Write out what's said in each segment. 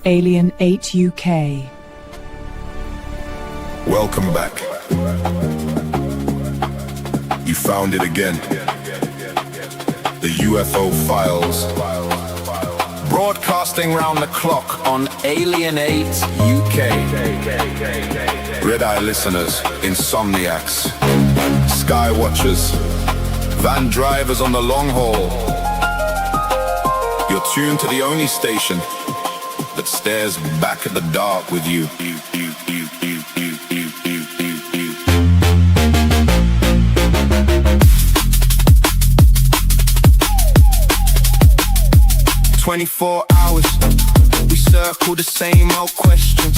ALIEN8UK. Welcome back. You found it again. The UFO Files. Broadcasting round the clock on ALIEN8UK. Red-eye listeners, insomniacs, sky watchers, van drivers on the long haul. You're tuned to the only station that stares back at the dark with you. 24 hours, we circle the same old questions.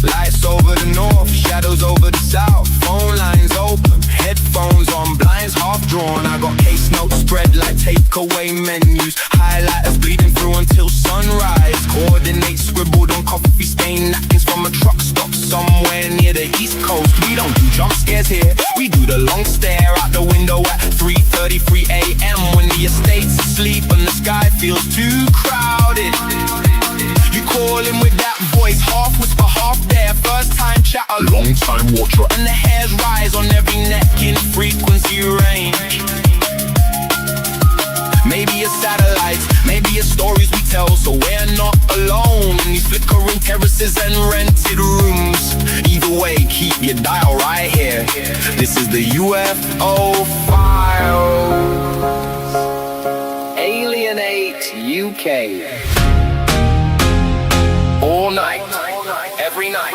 Lights over the north, shadows over the south. Phone lines open, headphones on, blinds half drawn. I got case notes spread like takeaway menus. Highlighters bleeding through until sunrise. Coordinates scribbled on coffee stained napkins from a truck stop somewhere near the east coast. We don't do jump scares here, we do the long stare out the window at 3:33 a.m. when the estate's asleep and the sky feels too crowded. You call him with that voice, half whisper, half there. First time chatter, long time watcher, and the hairs rise on every neck in frequency range. Maybe it's satellites, maybe it's stories we tell, so we're not alone in these flickering terraces and rented rooms. Either way, keep your dial right here. This is the UFO Files. ALIEN8UK. All night, every night.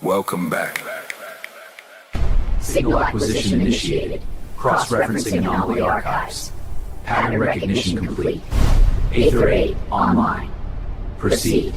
Welcome back. Signal acquisition initiated. Cross-referencing anomaly archives. Pattern recognition complete. Aether 8 online. Proceed.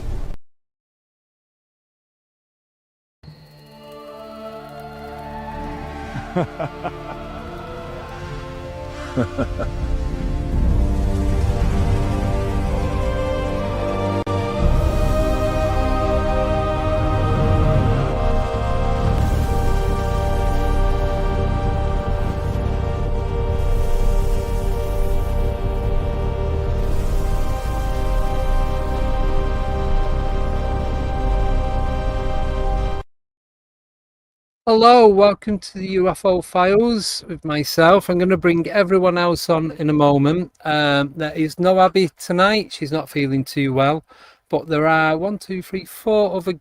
Hello, welcome to the UFO Files with myself. I'm going to bring everyone else on in a moment. There is no Abby tonight. She's not feeling too well. But there are 4 other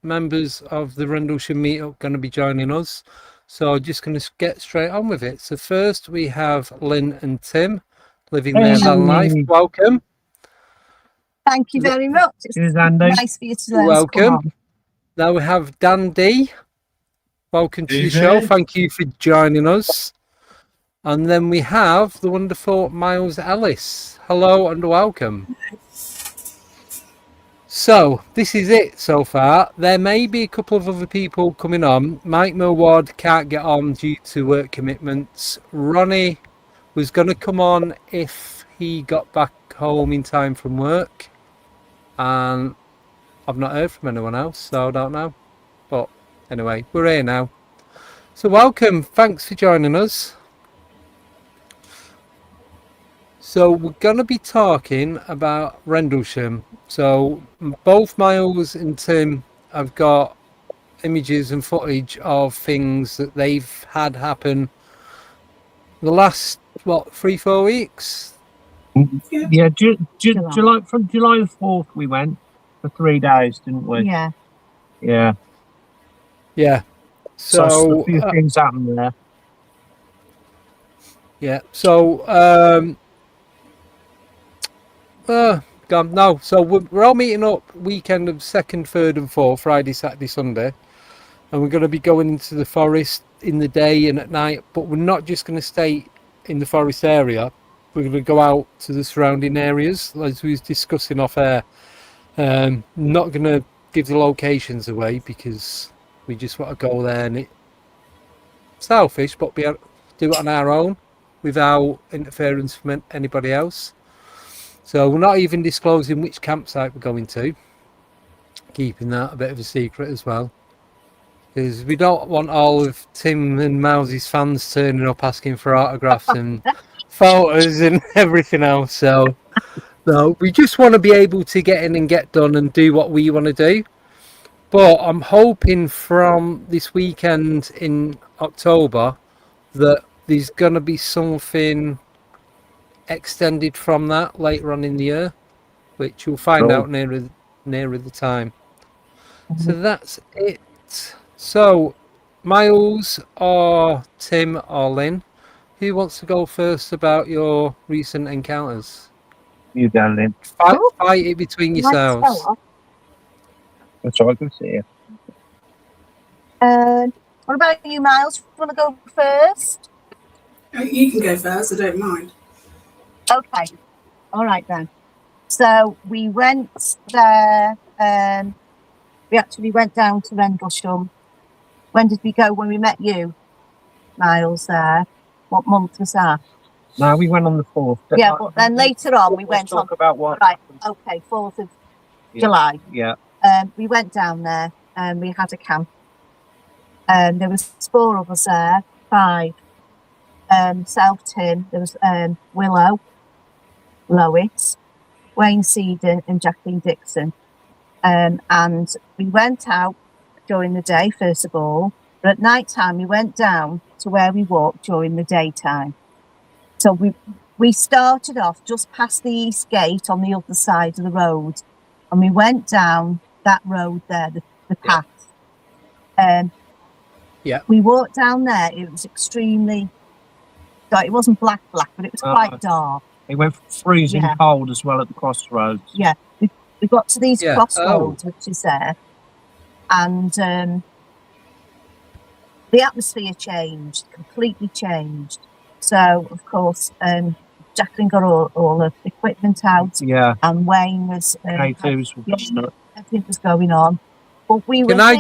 members of the Rendlesham meetup going to be joining us. So just going to get straight on with it. So first we have Lynn and Tim living their van life. Welcome. Thank you very much. It's nice for you to learn. Welcome. Now we have Dan D. Welcome to the show. Thank you for joining us. And then we have the wonderful Miles Ellis. Hello and welcome. So this is it so far. There may be a couple of other people coming on. Mike Millward can't get on due to work commitments. Ronnie was going to come on if he got back home in time from work. And I've not heard from anyone else, so I don't know. But anyway, we're here now. So welcome. Thanks for joining us. So we're going to be talking about Rendlesham. So both Miles and Tim have got images and footage of things that they've had happen the last, 3-4 weeks? Yeah, July, from July the 4th we went for 3 days, didn't we? Yeah. Yeah. So a few things happened there. Yeah. So Gone. No, so we're all meeting up weekend of 2nd, 3rd and 4th, Friday, Saturday, Sunday. And we're going to be going into the forest in the day and at night. But we're not just going to stay in the forest area. We're going to go out to the surrounding areas, as we was discussing off air. Not going to give the locations away because we just want to go there and it's selfish, but do it on our own without interference from anybody else. So we're not even disclosing which campsite we're going to, keeping that a bit of a secret as well, because we don't want all of Tim and Mousy's fans turning up asking for autographs and photos and everything else. So no, we just want to be able to get in and get done and do what we want to do. But I'm hoping from this weekend in October that there's going to be something extended from that later on in the year, which you'll find out nearer the time. So that's it. So Miles or Tim or Lynn, who wants to go first about your recent encounters? You go, Lynn. Fight it between yourselves. That's all I can see. What about you, Miles? You want to go first? You can go first, I don't mind. Okay. All right then. So we went there. We actually went down to Rendlesham. When did we go? When we met you, Miles, there. What month was that? No, we went on the 4th. Yeah, but then later on we went on. Talk about what? Right. Okay, 4th of July. Yeah. We went down there and we had a camp. There was 4 of us there, 5. Self, Tim, there was Willow, Lois, Wayne Seedon and Jacqueline Dixon. And we went out during the day, first of all, but at night time we went down to where we walked during the daytime. So we started off just past the East Gate on the other side of the road, and we went down that road there, the path. We walked down there. It was extremely dark. It wasn't black, but it was quite dark. It went freezing cold as well at the crossroads. Yeah, we got to these crossroads, which is there, and the atmosphere changed, completely changed. So, of course, Jacqueline got all the equipment out. Yeah. And Wayne was... everything was going on. But we were... Can I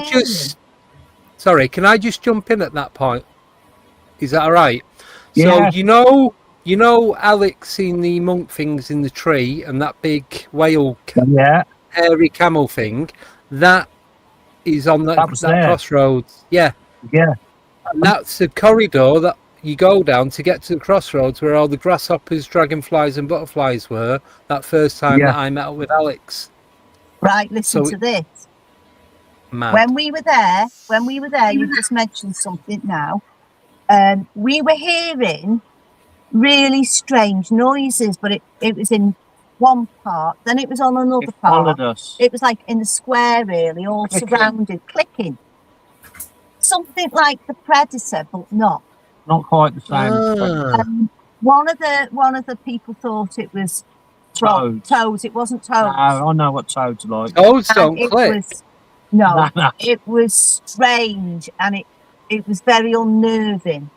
just jump in at that point? Is that all right? Yeah. So, you know Alex seen the monk things in the tree and that big whale hairy camel thing? That is on that crossroads. Yeah. Yeah. And that's the corridor that you go down to get to the crossroads where all the grasshoppers, dragonflies and butterflies were that first time that I met up with Alex. Right, listen to this. Mad. When we were there, you just mentioned something now. We were hearing really strange noises, but it was in one part, then it was on another part. Followed us. It was like in the square, really, all surrounded, clicking. Something like the Predator, but not. Not quite the same. One of the people thought it was toads. It wasn't toads. No, I know what toads are like. Toads don't click. No, it was strange and it was very unnerving.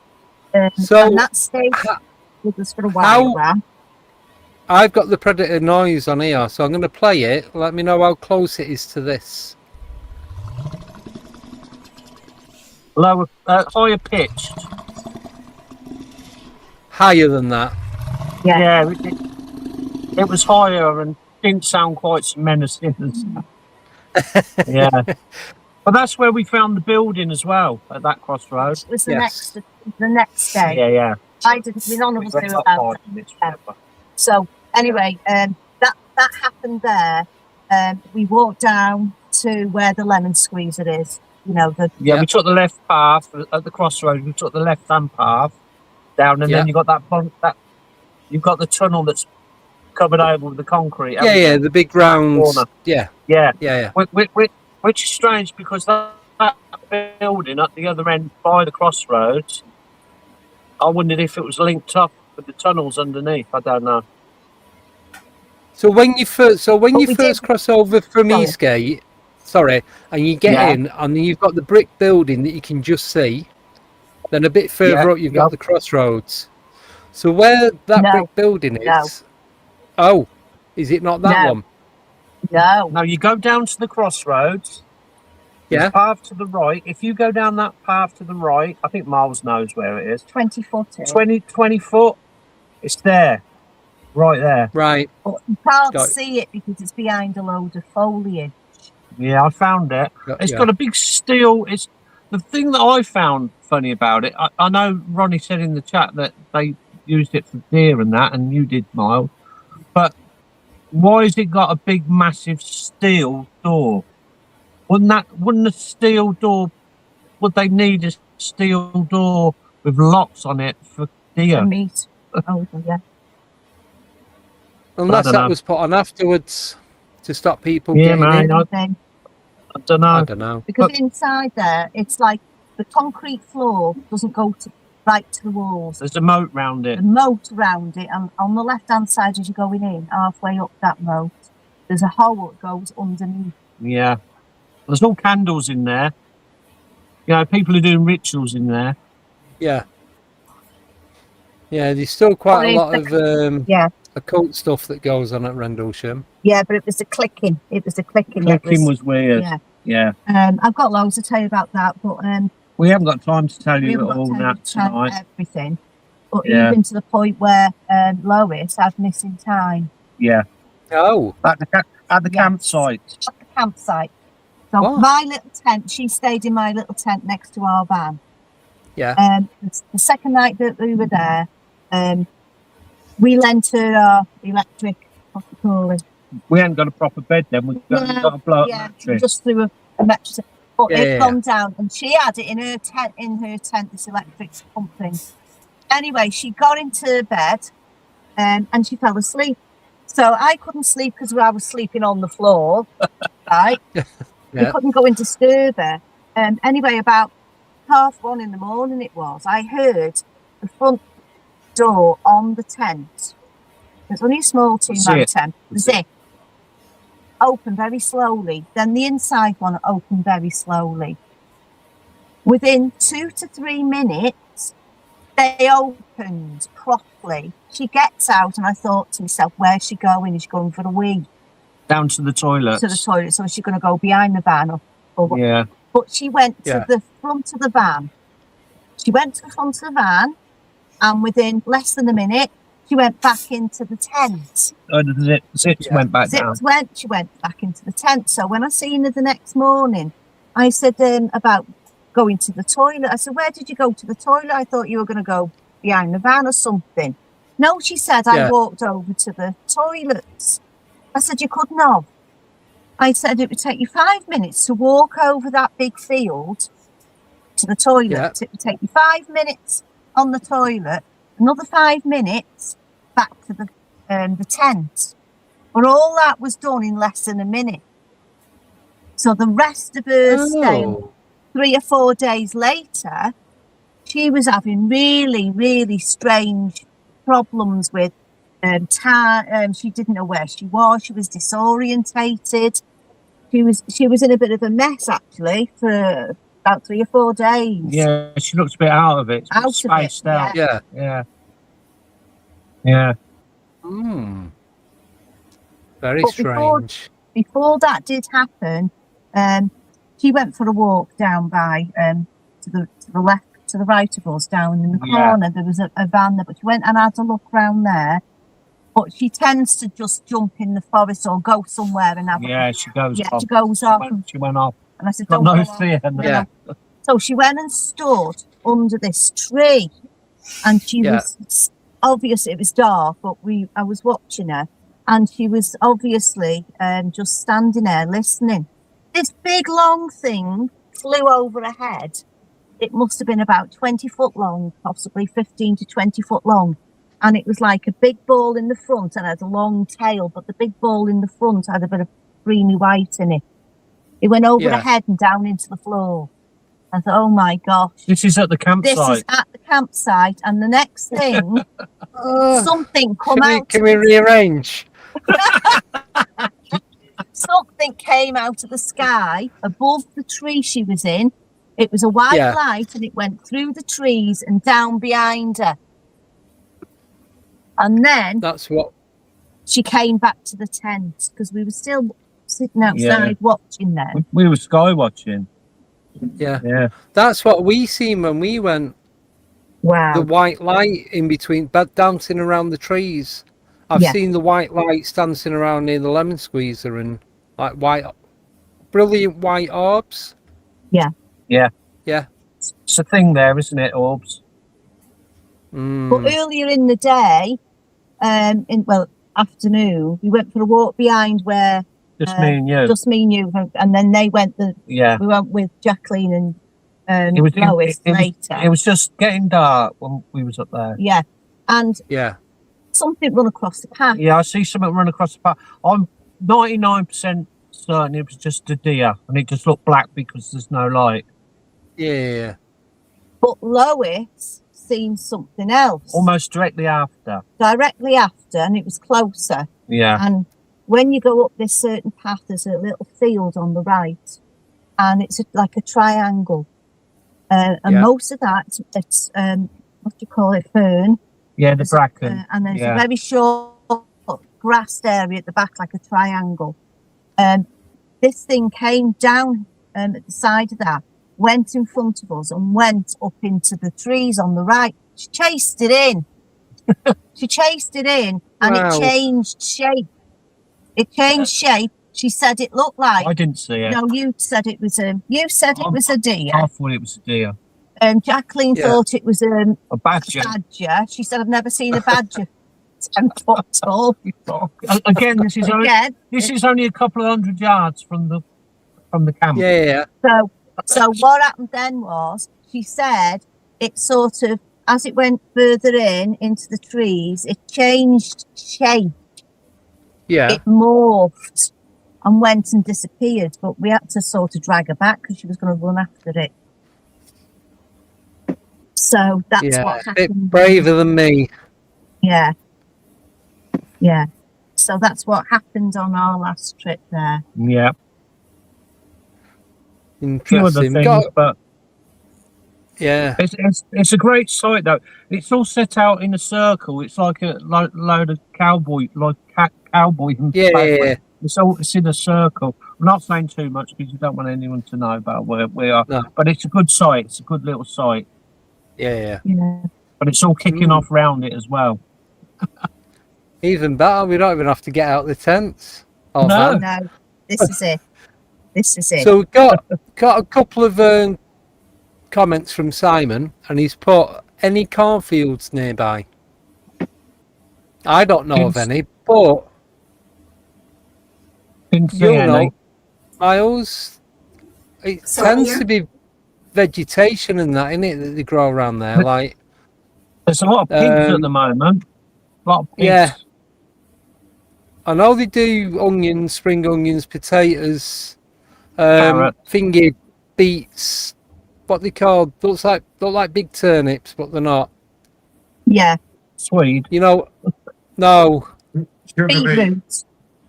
So and that stayed with us for a while. I've got the Predator noise on here, so I'm going to play it. Let me know how close it is to this. Lower, higher pitched. Higher than that. Yeah, it was higher and didn't sound quite so menacing as that. Yeah. But that's where we found the building as well, at that crossroads. It was the next day. Yeah. I didn't, none of us knew about it. So anyway, that happened there. We walked down to where the lemon squeezer is. You know, we took the left path at the crossroads. We took the left-hand path down, and then you got that you've got the tunnel that's covered over with the concrete. Yeah, the big round. Yeah. Which is strange because that building at the other end by the crossroads, I wondered if it was linked up with the tunnels underneath. I don't know. So when you first, we did- cross over from Sorry. Eastgate, and you get in, and then you've got the brick building that you can just see. Then a bit further up, you've got the crossroads. So where that No. brick building No. is, oh, is it not that No. one? No. Now you go down to the crossroads. There's Yeah. a path to the right. If you go down that path to the right, I think Miles knows where it is. 20 foot. 20 foot. It's there. Right there. Right. But you can't Got it. see it because it's behind a load of foliage. Yeah, I found it. It's got a big steel. It's the thing that I found funny about it. I know Ronnie said in the chat that they used it for deer and that, and you did, Miles. But why has it got a big, massive steel door? Wouldn't a steel door? Would they need a steel door with locks on it for deer? The meat over, yeah. Unless don't that know. was put on afterwards to stop people Yeah, getting man. in. Then, I don't know. I don't know. because inside there, it's like the concrete floor doesn't go right to the walls. There's a moat round The it. moat around it, and on the left-hand side as you're going in, halfway up that moat, there's a hole that goes underneath. Yeah. There's all candles in there. You know, people are doing rituals in there. Yeah. Yeah, there's still quite a Or lot if of Yeah, occult stuff that goes on at Rendlesham. yeah, but it was the clicking. It was the clicking. that Clicking was weird. Yeah. Yeah. I've got loads to tell you about that, but We haven't got time to tell we you haven't got all time that to tell tonight. everything. But Yeah. even to the point where Lois had missing time Yeah. Oh, At the Yes. campsite. at the campsite. So What? my little tent, she stayed in my little tent next to our van. yeah. The second night that we were there, we lent her our electric, what do you call it? We hadn't got a proper bed then. We've got a blow up Yeah, mattress. just threw a mattress. But Yeah, it yeah, come down, and she had it in her tent, this electric pump thing. Anyway, she got into bed, and she fell asleep. So I couldn't sleep because I was sleeping on the floor, right? We Yeah. couldn't go into stir there. Anyway, about 1:30 in the morning it was, I heard the front door on the tent. It's only a small two-man Zip. tent. Zip. Open very slowly. Then the inside one opened very slowly. Within 2 to 3 minutes, they opened properly. She gets out, and I thought to myself, where's she going? Is she going for a wee? Down to the toilet. To the toilet. So is she going to go behind the van or what? Yeah. But she went Yeah. to the front of the van. She went to the front of the van, and within less than a minute, she went back into the tent. The zips Yeah. went back down. She went back into the tent. So when I seen her the next morning, I said about going to the toilet. I said, where did you go to the toilet? I thought you were going to go behind the van or something. No, she said, I Yeah. walked over to the toilets. I said, you couldn't have. I said, it would take you 5 minutes to walk over that big field to the toilet. Yeah. It would take you 5 minutes on the toilet, another 5 minutes back to the tent. But all that was done in less than a minute. So the rest of her stay, Oh. 3 or 4 days later, she was having really, really strange problems with she didn't know where she was. She was disorientated. She was in a bit of a mess actually for about 3 or 4 days. Yeah, she looked a bit out of it. Out of it, Spaced out. Yeah. Yeah. Yeah. Hmm. Very But before- strange. Before that did happen, she went for a walk down by to the left, to the right of us, down in the Yeah. corner. There was a van there, but she went and had a look round there. But she tends to just jump in the forest or go somewhere and have Yeah, she goes yeah, off. she goes off. She went off. And I said, Got don't no go off. fear. No. Yeah. So she went and stood under this tree, and she Yeah. was obviously, it was dark, but I was watching her, and she was obviously just standing there listening. This big long thing flew over her head. It must have been about 20 foot long, possibly 15 to 20 foot long. And it was like a big ball in the front and had a long tail, but the big ball in the front had a bit of creamy white in it. It went over Yeah. her head and down into the floor. I thought, oh my gosh, This is at the this campsite. is at the campsite. And the next thing, something come Can we, out. can we rearrange? something came out of the sky above the tree she was in. It was a white Yeah. light, and it went through the trees and down behind her. And then That's what. she came back to the tent because we were still sitting outside watching them. We were sky watching. Yeah. Yeah. That's what we seen when we went. Wow. The white light in between, but dancing around the trees. I've Yeah. seen the white lights dancing around near the lemon squeezer and like brilliant white orbs. Yeah. Yeah. Yeah. It's a thing there, isn't it, orbs? But earlier in the day, afternoon, we went for a walk behind where Just me and you. just me and you, and then they went. Yeah. We went with Jacqueline and Lois it later. was just getting dark when we was up there. Yeah, and Yeah. something run across the path. Yeah, I see something run across the path. I'm 99% certain it was just a deer, and it just looked black because there's no light. Yeah. But Lois seen something else Almost directly after. directly after, and it was closer. Yeah. And when you go up this certain path, there's a little field on the right, and it's like a triangle. And Yeah. most of that, it's what do you call it, fern. Yeah, the bracken. And there's Yeah. a very short grassed area at the back, like a triangle. This thing came down at the side of that, went in front of us, and went up into the trees on the right. She chased it in. She chased it in, and Wow. it changed shape. It changed shape. She said it looked like. I didn't see it. No, you said it was a. You said it was a deer. I thought it was a deer. Jacqueline Yeah. thought it was A badger. badger. She said, "I've never seen a badger 10 foot tall." Again, this is only, Again, this is only a couple of 100 yards from the camp. Yeah. so what happened then was she said it sort of, as it went further into the trees, it changed shape. Yeah. It morphed and went and disappeared. But we had to sort of drag her back because she was going to run after it. So that's Yeah. what A bit happened. braver than me. Yeah. Yeah. So that's what happened on our last trip there. Yeah. A few other Interesting. things, but Yeah. it's a great site though. It's all set out in a circle. It's like a load of cowboy and Yeah. It's in a circle. I'm not saying too much because you don't want anyone to know about where we are. No. But it's a good site. It's a good little site. Yeah. Yeah. But it's all kicking off round it as well. Even better, we don't even have to get out the tents. Oh, No. man. No, this is it. This is it. So we've got a couple of comments from Simon, and he's put any cornfields nearby. I don't know of any, but Didn't see you'll any. know, Miles. It So, tends yeah. to be vegetation and that, innit, that they grow around there. Like, There's a lot of pigs at the moment. A lot of pigs. yeah. I know they do onions, spring onions, potatoes, Carrot. fingered beets. What they called? Look like big turnips, but they're not. Yeah. Swede. You know, no. Beetroot. Sugar beet.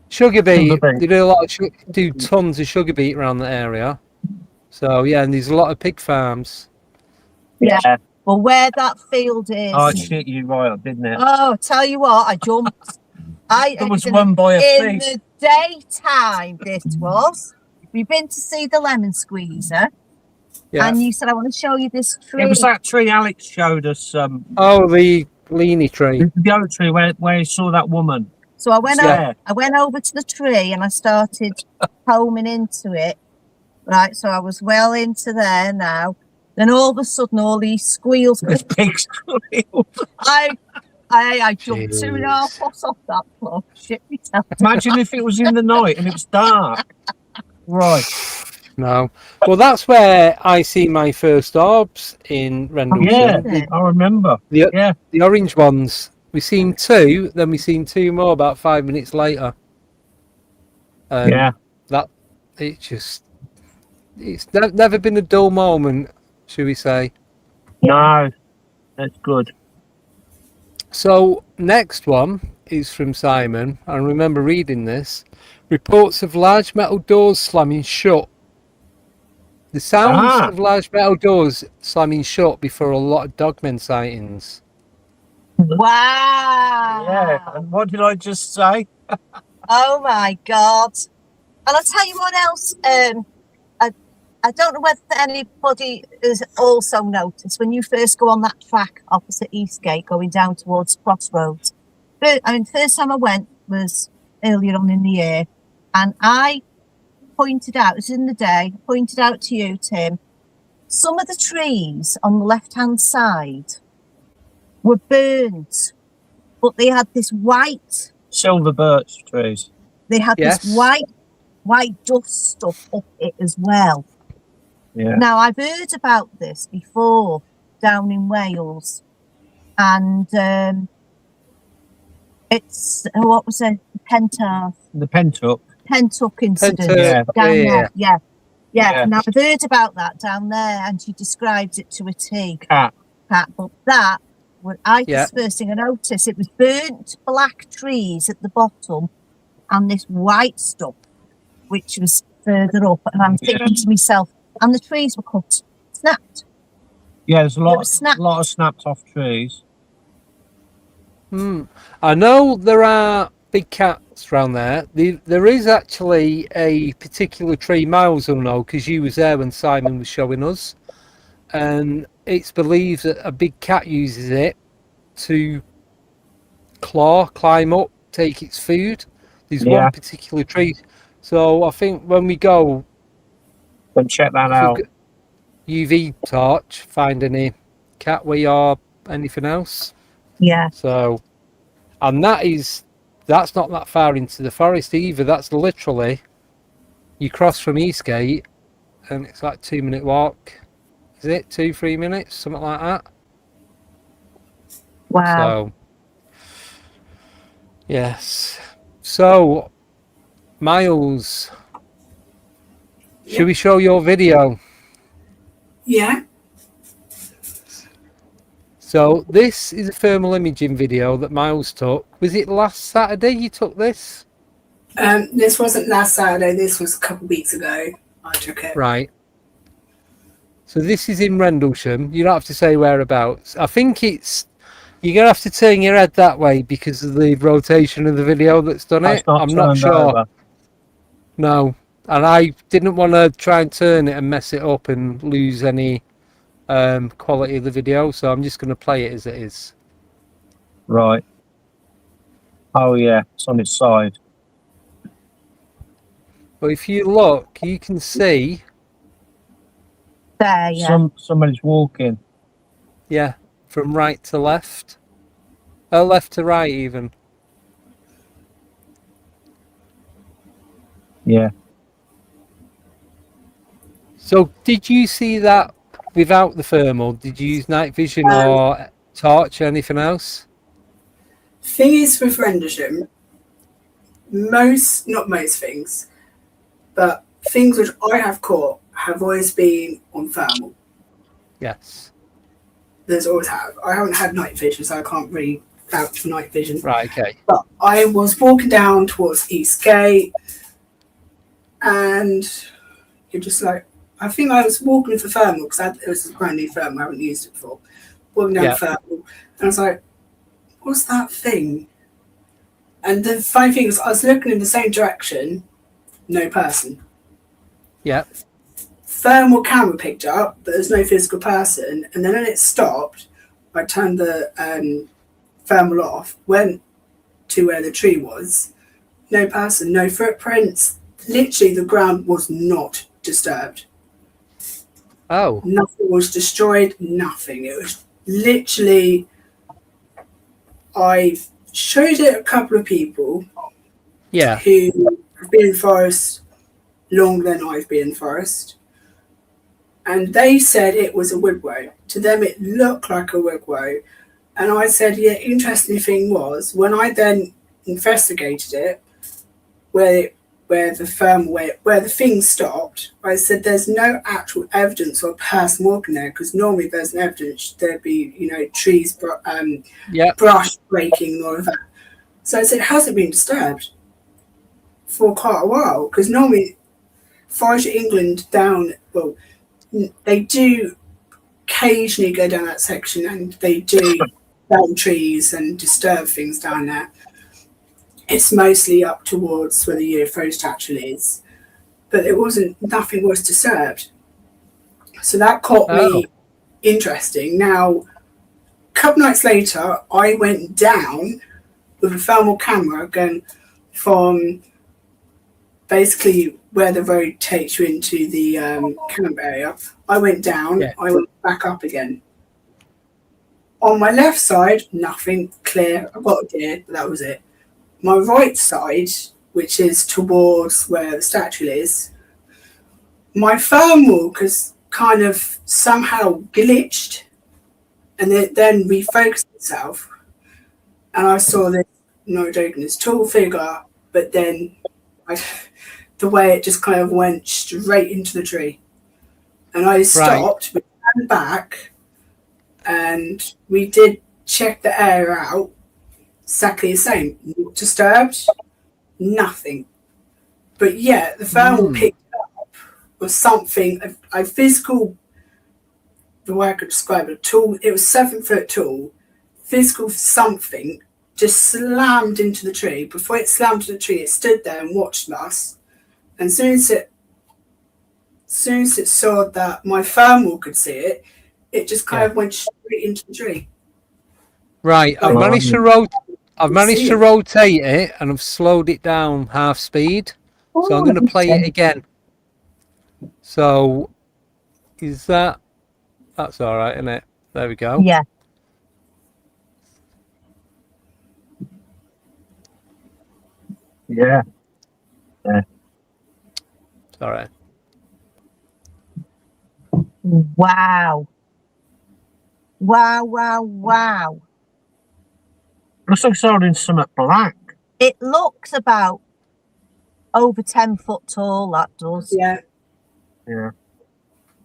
Sugar beet. They do a lot of do tons of sugar beet around the area. So yeah, and there's a lot of pig farms. Yeah. Well, where that field is. Oh, it shit you right up, didn't it? Oh, tell you what, I jumped. It was run by a in thief. the daytime. This was. We've been to see the lemon squeezer, Yeah. and you said, "I want to show you this tree." It was that tree Alex showed us. Oh, the leany tree. The oak tree where he saw that woman. So I went Yeah. I went over to the tree and I started homing into it. Right, so I was well into there now. Then all of a sudden, all these squeals. There's pigs. I jumped 2.5 foot off that floor. Shit myself. Imagine if it was in the night and it was dark. Right. No. Well, that's where I see my first orbs in Rendlesham. Yeah, I remember. The orange ones. We seen two, then we seen two more about 5 minutes later. Yeah. It's never been a dull moment, should we say? No, that's good. So next one is from Simon. I remember reading this. Reports of large metal doors slamming shut. The sounds of large metal doors slamming shut before a lot of dogmen sightings. Wow. Yeah. And what did I just say? Oh my God. And I'll tell you what else. I don't know whether anybody has also noticed when you first go on that track opposite Eastgate going down towards Crossroads. First time I went was earlier on in the year, and I pointed out, it was in the day, pointed out to you, Tim, some of the trees on the left-hand side were burnt, but they had this white... Silver birch trees. They had this white dust stuff up it as well. Yeah. Now, I've heard about this before down in Wales, and it's, what was it? The Pentuck incident down there. Yeah. Now, I've heard about that down there, and she described it to a T. Cat. But that, the first thing I noticed, it was burnt black trees at the bottom, and this white stuff, which was further up. And I'm thinking to myself, and the trees were snapped. Yeah, there's a lot of snapped off trees. I know there are big cats around there. There is actually a particular tree Miles will know because you was there when Simon was showing us, and it's believed that a big cat uses it to climb up, take its food. There's one particular tree. So I think when we go, then check that out. UV torch, find any cat we or anything else. Yeah. So, and that's not that far into the forest either. That's literally, you cross from Eastgate and it's like 2-minute walk. Is it 2-3 minutes? Something like that. Wow. So, yes. So, Miles, should we show your video? Yeah. So this is a thermal imaging video that Miles took. Was it last Saturday you took this? This wasn't last Saturday. This was a couple of weeks ago. I took it. Right. So this is in Rendlesham. You don't have to say whereabouts. I think it's... You're going to have to turn your head that way because of the rotation of the video that's done it. I'm not sure. Over. No. And I didn't want to try and turn it and mess it up and lose any quality of the video, so I'm just going to play it as it is. Right. Oh yeah, it's on its side. But if you look, you can see... There, yeah. Somebody's walking. Yeah, from right to left. Left to right even. Yeah. So, did you see that without the thermal? Did you use night vision or torch or anything else? Thing is with Rendlesham, not most things, but things which I have caught have always been on thermal. Yes. There's always have. I haven't had night vision, so I can't really vouch for night vision. Right, okay. But I was walking down towards Eastgate, and you're just like, I think I was walking with the thermal because it was a brand new thermal. I haven't used it before. Walking down the thermal, and I was like, "What's that thing?" And the funny thing is, I was looking in the same direction, no person. Yeah. Thermal camera picked up, but there's no physical person. And then when it stopped, I turned the thermal off, went to where the tree was. No person, no footprints. Literally, the ground was not disturbed. Oh. Nothing was destroyed, nothing. It was literally, I showed it a couple of people who have been in the forest longer than I've been in the forest. And they said it was a wigwam. To them, it looked like a wigwam. And I said, yeah, interesting thing was, when I then investigated it, where the thing stopped, I said there's no actual evidence of a person walking there, because normally there's an evidence there'd be, trees, brush breaking and all of that. So I said, it hasn't been disturbed for quite a while, because normally Forest England they do occasionally go down that section, and they do fell trees and disturb things down there. It's mostly up towards where the UFO statue is, but nothing was disturbed. So that caught me interesting. Now, a couple nights later, I went down with a thermal camera going from basically where the road takes you into the camp area. I went down, I went back up again. On my left side, nothing, clear. I got a deer, but that was it. My right side, which is towards where the statue is, my thermal kind of somehow glitched, and it then refocused itself, and I saw this, no joking, this tall figure, but then the way it just kind of went straight into the tree. And I stopped, we ran back, and we did check the area out, exactly the same. Not disturbed, nothing. But yeah, the thermal picked up was something, a physical, the way I could describe it, tall, it was 7 foot tall, physical something just slammed into the tree. Before it slammed into the tree, it stood there and watched us. And as soon as it saw that my thermal could see it, it just kind of went straight into the tree. Right, I've managed to rotate it, and I've slowed it down half speed. So I'm going to play it again. So that's all right, isn't it? There we go. Yeah. Yeah. It's all right. Wow. Wow. Looks like it's holding something black. It looks about over 10 foot tall, that does. Yeah. Yeah.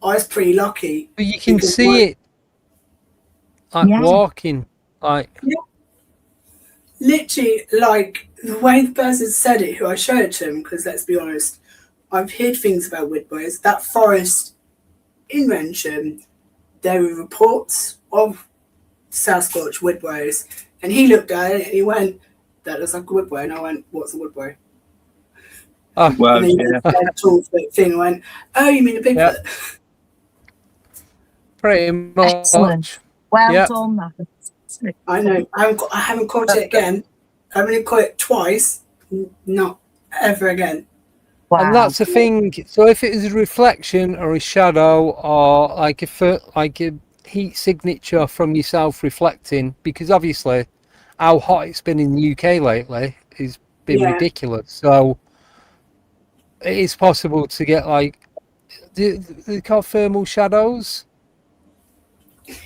I was pretty lucky. But you can see it walking. Literally, like the way the person said it, who I showed it to him, because let's be honest, I've heard things about woodboys. That forest in Rendlesham, there were reports of Sasquatch woodboys, and he looked at it and he went, "That looks like a woodboy." And I went, "What's a woodboy?" Oh, well, and then that tall thing. I went, "Oh, you mean a Bigfoot?" Yeah. Pretty much. Excellent. Well done, that. I know. I haven't caught it again. I've only caught it twice. Not ever again. Wow. And that's the thing. So if it is a reflection or a shadow or like a heat signature from yourself reflecting, because obviously how hot it's been in the UK lately has been ridiculous. So it is possible to get they call thermal shadows.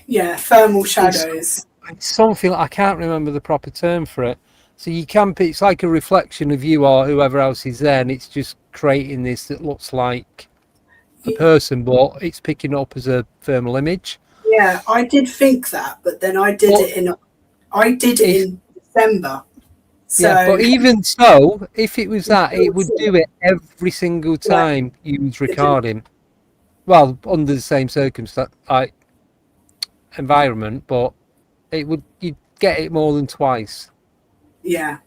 Yeah, thermal shadows. It's something, I can't remember the proper term for it. So it's like a reflection of you or whoever else is there, and it's just creating this that looks like a person, but it's picking up as a thermal image. Yeah, I did think that, but then I did it in December. So, yeah, but even so, if it was that, it would do it every single time you was recording. Well, under the same circumstance, environment, but you'd get it more than twice. Yeah.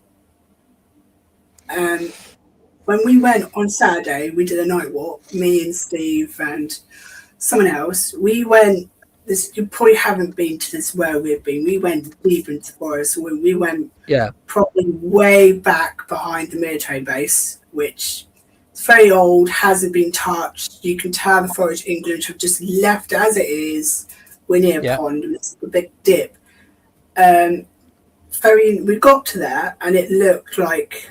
When we went on Saturday, we did a night walk, me and Steve and someone else. We went, you probably haven't been to this where we've been. We went deep into the forest. We went probably way back behind the military base, which is very old, hasn't been touched. You can tell the Forest England have just left it as it is. We're near a pond, and it's a big dip. We got to there, and it looked like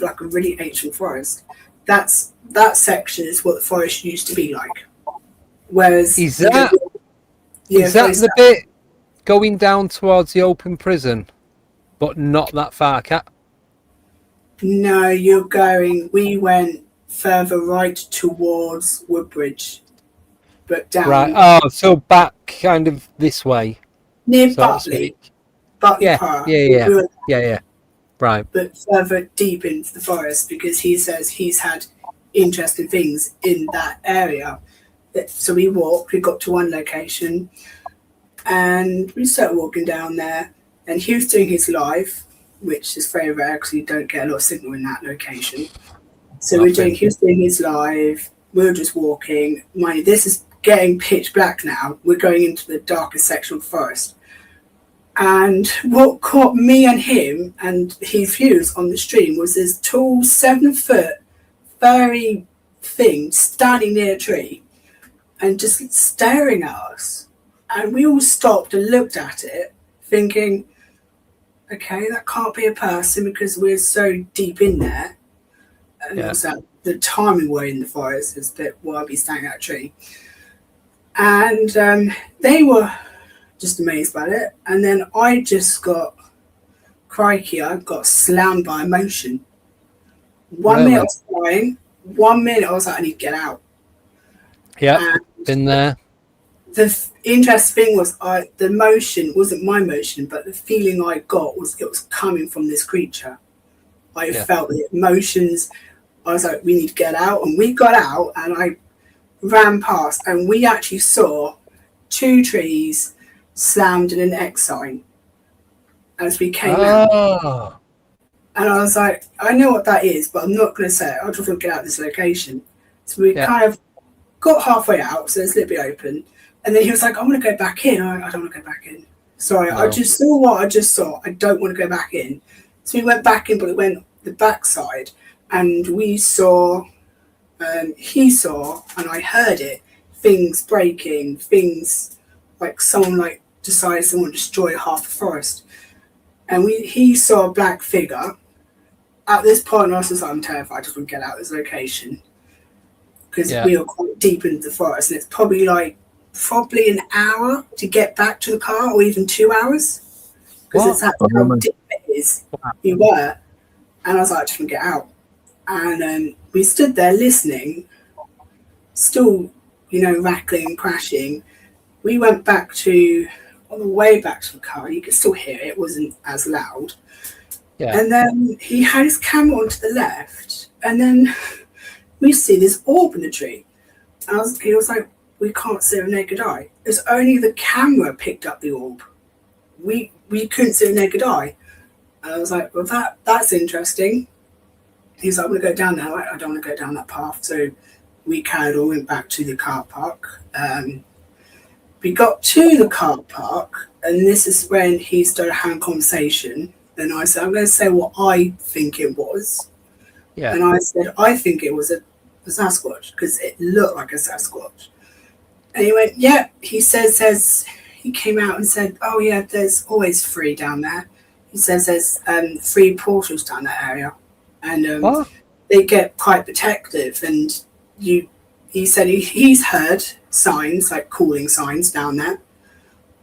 a really ancient forest. That section is what the forest used to be like. Whereas is that the bit going down towards the open prison, but not that far? No, we went further right towards Woodbridge, but down. Right. Oh, so back kind of this way. Near Butley. Butley Park. Yeah. Right. but further deep into the forest, because he says he's had interesting things in that area. So we got to one location, and we started walking down there, and he was doing his live, which is very rare because you don't get a lot of signal in that location. So he was doing his live, we were just walking. Mind you, this is getting pitch black now. We're going into the darkest section of the forest. And what caught me and him and his views on the stream was this tall 7-foot furry thing standing near a tree and just staring at us. And we all stopped and looked at it, thinking, okay, that can't be a person because we're so deep in there. And also the timing we're in the forest is that why we standing at a tree. And they were just amazed by it. And then I just got, crikey, I got slammed by emotion. 1 minute I was crying, 1 minute I was like, I need to get out. Yeah, been there. The interesting thing was the emotion wasn't my emotion, but the feeling I got was it was coming from this creature. I felt the emotions. I was like, we need to get out. And we got out and I ran past and we actually saw 2 trees slammed in an X sign as we came out. And I was like, I know what that is, but I'm not going to say it. I just want to get out of this location. So we kind of got halfway out, so it's a little bit open. And then he was like, I want to go back in. I don't want to go back in. Sorry, I just saw what I just saw. I don't want to go back in. So we went back in, but we went the back side. And we saw, he saw, and I heard it, things breaking, things like someone like decided someone to destroy half the forest. And he saw a black figure. At this point, I was just like, I'm terrified. I just want to get out of this location. Because we are quite deep into the forest. And it's probably an hour to get back to the car, or even 2 hours. Because it's how deep it is. We were. And I was like, I just want to get out. And we stood there listening, still, rattling and crashing. We went back on the way back to the car, you could still hear it, it wasn't as loud. Yeah. And then he had his camera onto the left, and then we see this orb in the tree. And he was like, we can't see with naked eye. It's only the camera picked up the orb. We couldn't see with naked eye. And I was like, well, that's interesting. He's like, I'm going to go down there. I don't want to go down that path. So we carried on, went back to the car park. We got to the car park, and this is when he started having a conversation. And I said, I'm going to say what I think it was. Yeah. And I said, I think it was a Sasquatch, because it looked like a Sasquatch. And he went, yeah. He says he came out and said, oh, yeah, there's always 3 down there. He says there's 3 portals down that area. And they get quite protective. And he said he's heard signs, like calling signs down there,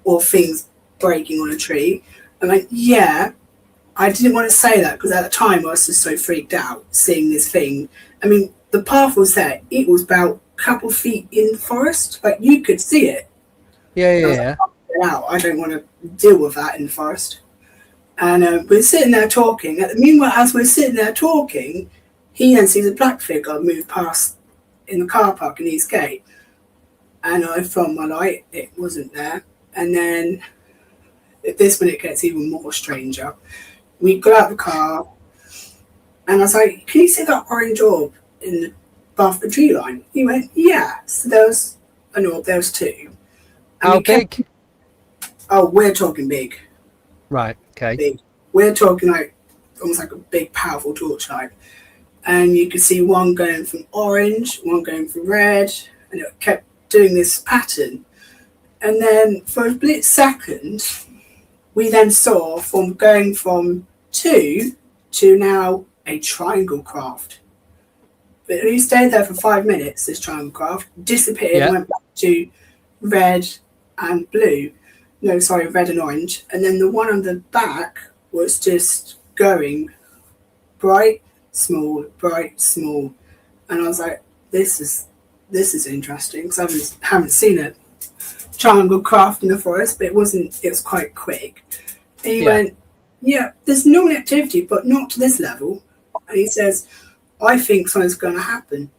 or things breaking on a tree. I'm like, yeah. I didn't want to say that because at the time I was just so freaked out seeing this thing. I mean, the path was there. It was about a couple feet in the forest. Like, you could see it. Yeah. I don't want to deal with that in the forest. And we're sitting there talking. Meanwhile, as we're sitting there talking, he then sees a black figure move past in the car park in East Gate. And I found my light. It wasn't there. And then this one, it gets even more stranger. We got out of the car, and I was like, can you see that orange orb above the tree line? He went, yeah. So there was an orb, there was 2. How big? We're talking big. Right, okay. Big. We're talking like almost like a big, powerful torchlight. And you could see one going from orange, one going from red, and it kept doing this pattern. And then for a split second, we then saw from going from 2 to now a triangle craft. But we stayed there for 5 minutes, this triangle craft, disappeared, went back to red and blue. No, sorry, red and orange. And then the one on the back was just going bright, small, bright, small. And I was like, this is interesting, because I haven't seen it. Triangle craft in the forest, but it was quite quick. And he went, yeah, there's normal activity, but not to this level. And he says, I think something's going to happen.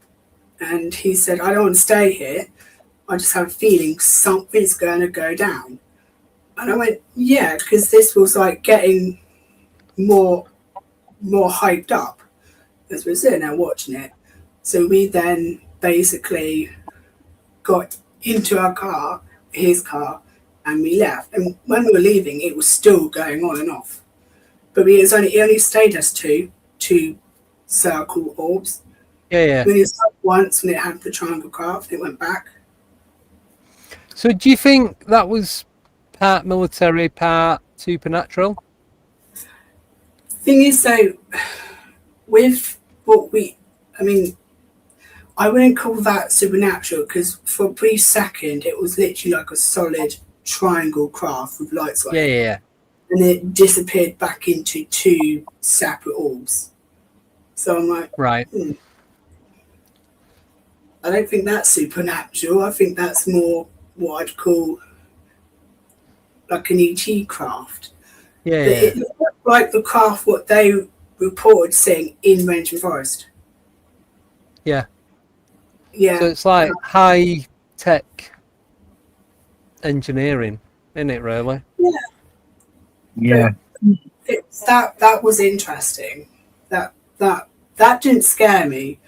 And he said, I don't want to stay here. I just have a feeling something's going to go down. And I went, yeah, because this was like getting more hyped up as we're sitting there watching it. So we then basically got into our car, his car, and we left. And when we were leaving, it was still going on and off. But it only stayed us two circle orbs. Yeah. When it stopped once, when it had the triangle craft, it went back. So do you think that was part military, part supernatural? Thing is, though, with what I wouldn't call that supernatural, because for a brief second, it was literally like a solid triangle craft with lights on it. Yeah. And it disappeared back into two separate orbs. So I'm like, right. I don't think that's supernatural. I think that's more what I'd call like an ET craft. Yeah. It looked like the craft what they reported seeing in Rendlesham Forest. Yeah. Yeah. So it's like high tech engineering, isn't it? Really? Yeah. That was interesting. That didn't scare me.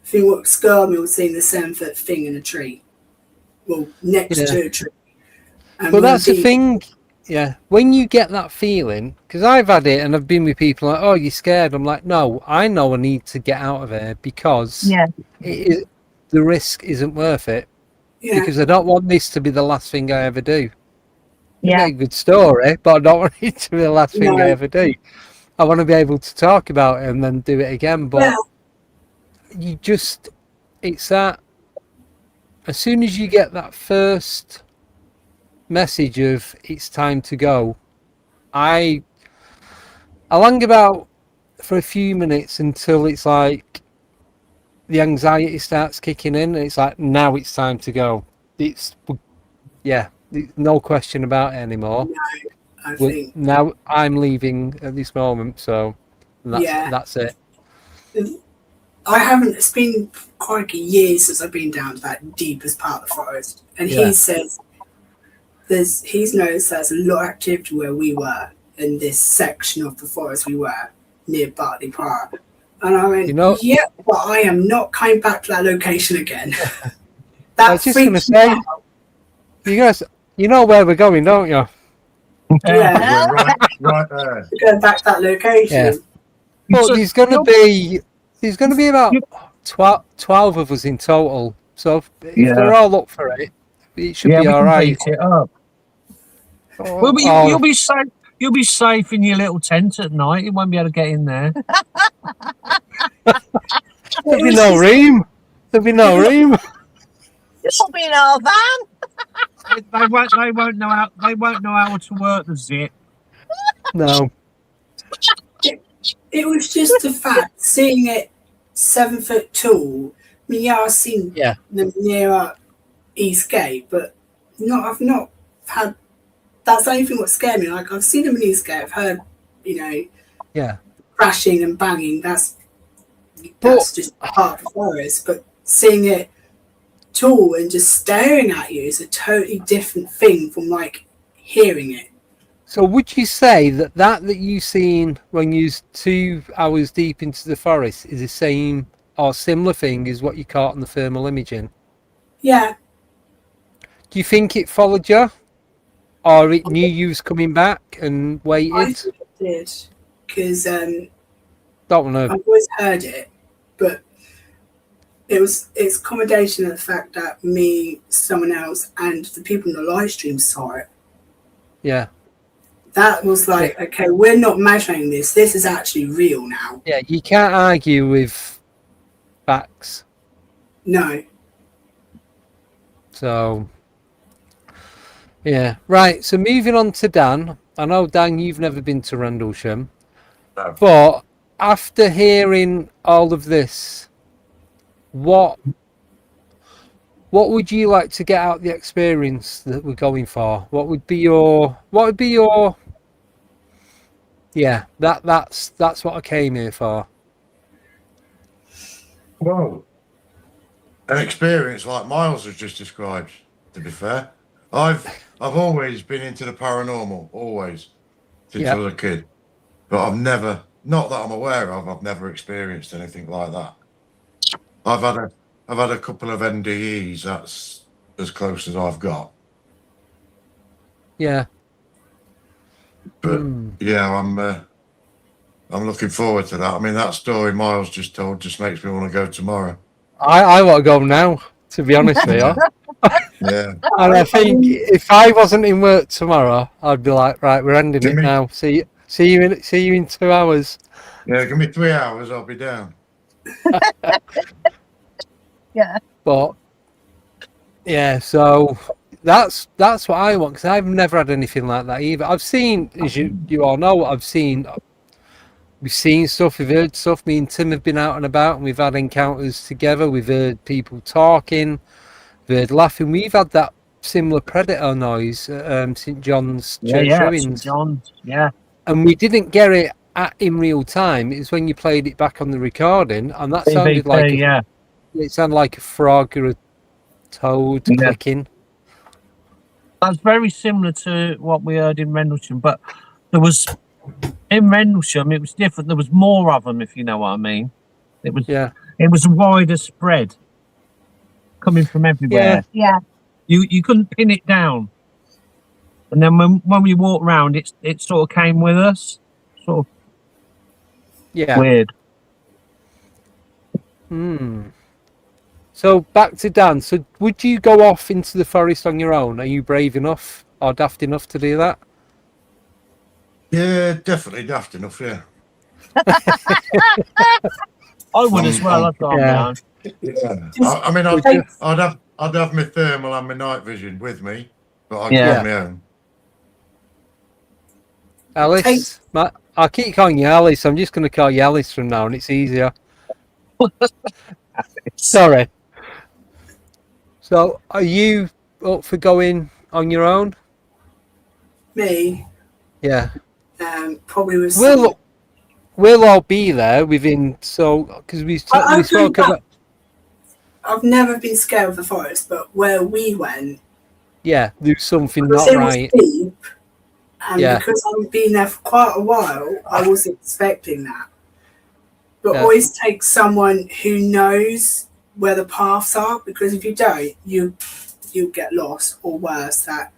I think what scared me was seeing the 7-foot thing in a tree. Well, next to a tree. Well, that's the thing. Yeah, when you get that feeling, because I've had it and I've been with people like, oh, you're scared. I'm like, no, I know I need to get out of here because the risk isn't worth it. Yeah. Because I don't want this to be the last thing I ever do. Yeah. It's a good story, but I don't want it to be the last thing I ever do. I want to be able to talk about it and then do it again. But you just, it's that, as soon as you get that first message of it's time to go, I hang about for a few minutes until it's like the anxiety starts kicking in and it's like, now it's time to go. It's no question about it anymore. No, I think now I'm leaving at this moment, so that's it. I haven't, it's been quite a year since I've been down to that deepest part of the forest, and he says he's noticed there's a lot of activity where we were in this section of the forest we were near Bartley Prior. And I went, but I am not coming back to that location again. I was just going to say, you guys, you know where we're going, don't you? Yeah, right there. Going back to that location. Yeah. Well, there's going to be about 12 of us in total. So if they're all up for it, it should be all right. It up. Well, but you'll be safe. You'll be safe in your little tent at night. You won't be able to get in there. There'll be no room. There'll be no room. You'll be in our van. They won't know how. They won't know how to work the zip. No. It was just the fact seeing it 7 foot tall. I mean, I've seen them near East Gate, but I've not had. That's the only thing what scared me. Like, I've seen them in East Gate. I've heard, crashing and banging. That's just part of the forest. But seeing it tall and just staring at you is a totally different thing from like hearing it. So would you say that you seen when you was 2 hours deep into the forest is the same or similar thing as what you caught on the thermal imaging? Yeah. Do you think it followed you? Or it knew you was coming back and waited? I think it did. Because don't know. I've always heard it, but it's a combination of the fact that me, someone else, and the people in the live stream saw it. Yeah. That was like, okay, we're not measuring this. This is actually real now. Yeah, you can't argue with facts. No. So, yeah. Right, so moving on to Dan. I know, Dan, you've never been to Rendlesham. No. But after hearing all of this, what would you like to get out of the experience that we're going for? What would be your Yeah, that's what I came here for. Well, an experience like Miles has just described, to be fair. I've always been into the paranormal, always, since I was a kid. But I've never, not that I'm aware of, I've never experienced anything like that. I've had a couple of NDEs, that's as close as I've got. Yeah. But yeah, I'm looking forward to that. I mean, that story Miles just told just makes me want to go tomorrow. I want to go now, to be honest with you. Yeah. And I think if I wasn't in work tomorrow, I'd be like, right, we're ending it now. See you in 2 hours. Yeah, give me 3 hours, I'll be down. Yeah. But yeah, so that's what I want, because I've never had anything like that either. I've seen, as you all know, we've seen stuff, we've heard stuff. Me and Tim have been out and about, and we've had encounters together. We've heard people talking, we've heard laughing. We've had that similar predator noise at St John's Church Ruins. St John's, yeah. And we didn't get it in real time. It's when you played it back on the recording, and that sounded like it sounded like a frog or a toad clicking. That's very similar to what we heard in Rendlesham, but there was in Rendlesham it was different. There was more of them, if you know what I mean. It was a wider spread coming from everywhere. Yeah. You couldn't pin it down, and then when we walked around, it sort of came with us, sort of weird. So back to Dan. So would you go off into the forest on your own? Are you brave enough or daft enough to do that? Yeah, definitely daft enough, yeah. I would as well, I've gone down. Yeah. I mean, I'd have my thermal and my night vision with me, but I'd go on my own. Alice? I'll keep calling you Alice. I'm just going to call you Alice from now on. It's easier. Sorry. So, are you up for going on your own? Me? Yeah. Probably with we'll all be there within, because we spoke about... I've never been scared of the forest, but where we went... Yeah, there's something not right. It was deep, and because I've been there for quite a while, I was expecting that. But always take someone who knows where the paths are, because if you don't, you'll get lost, or worse, that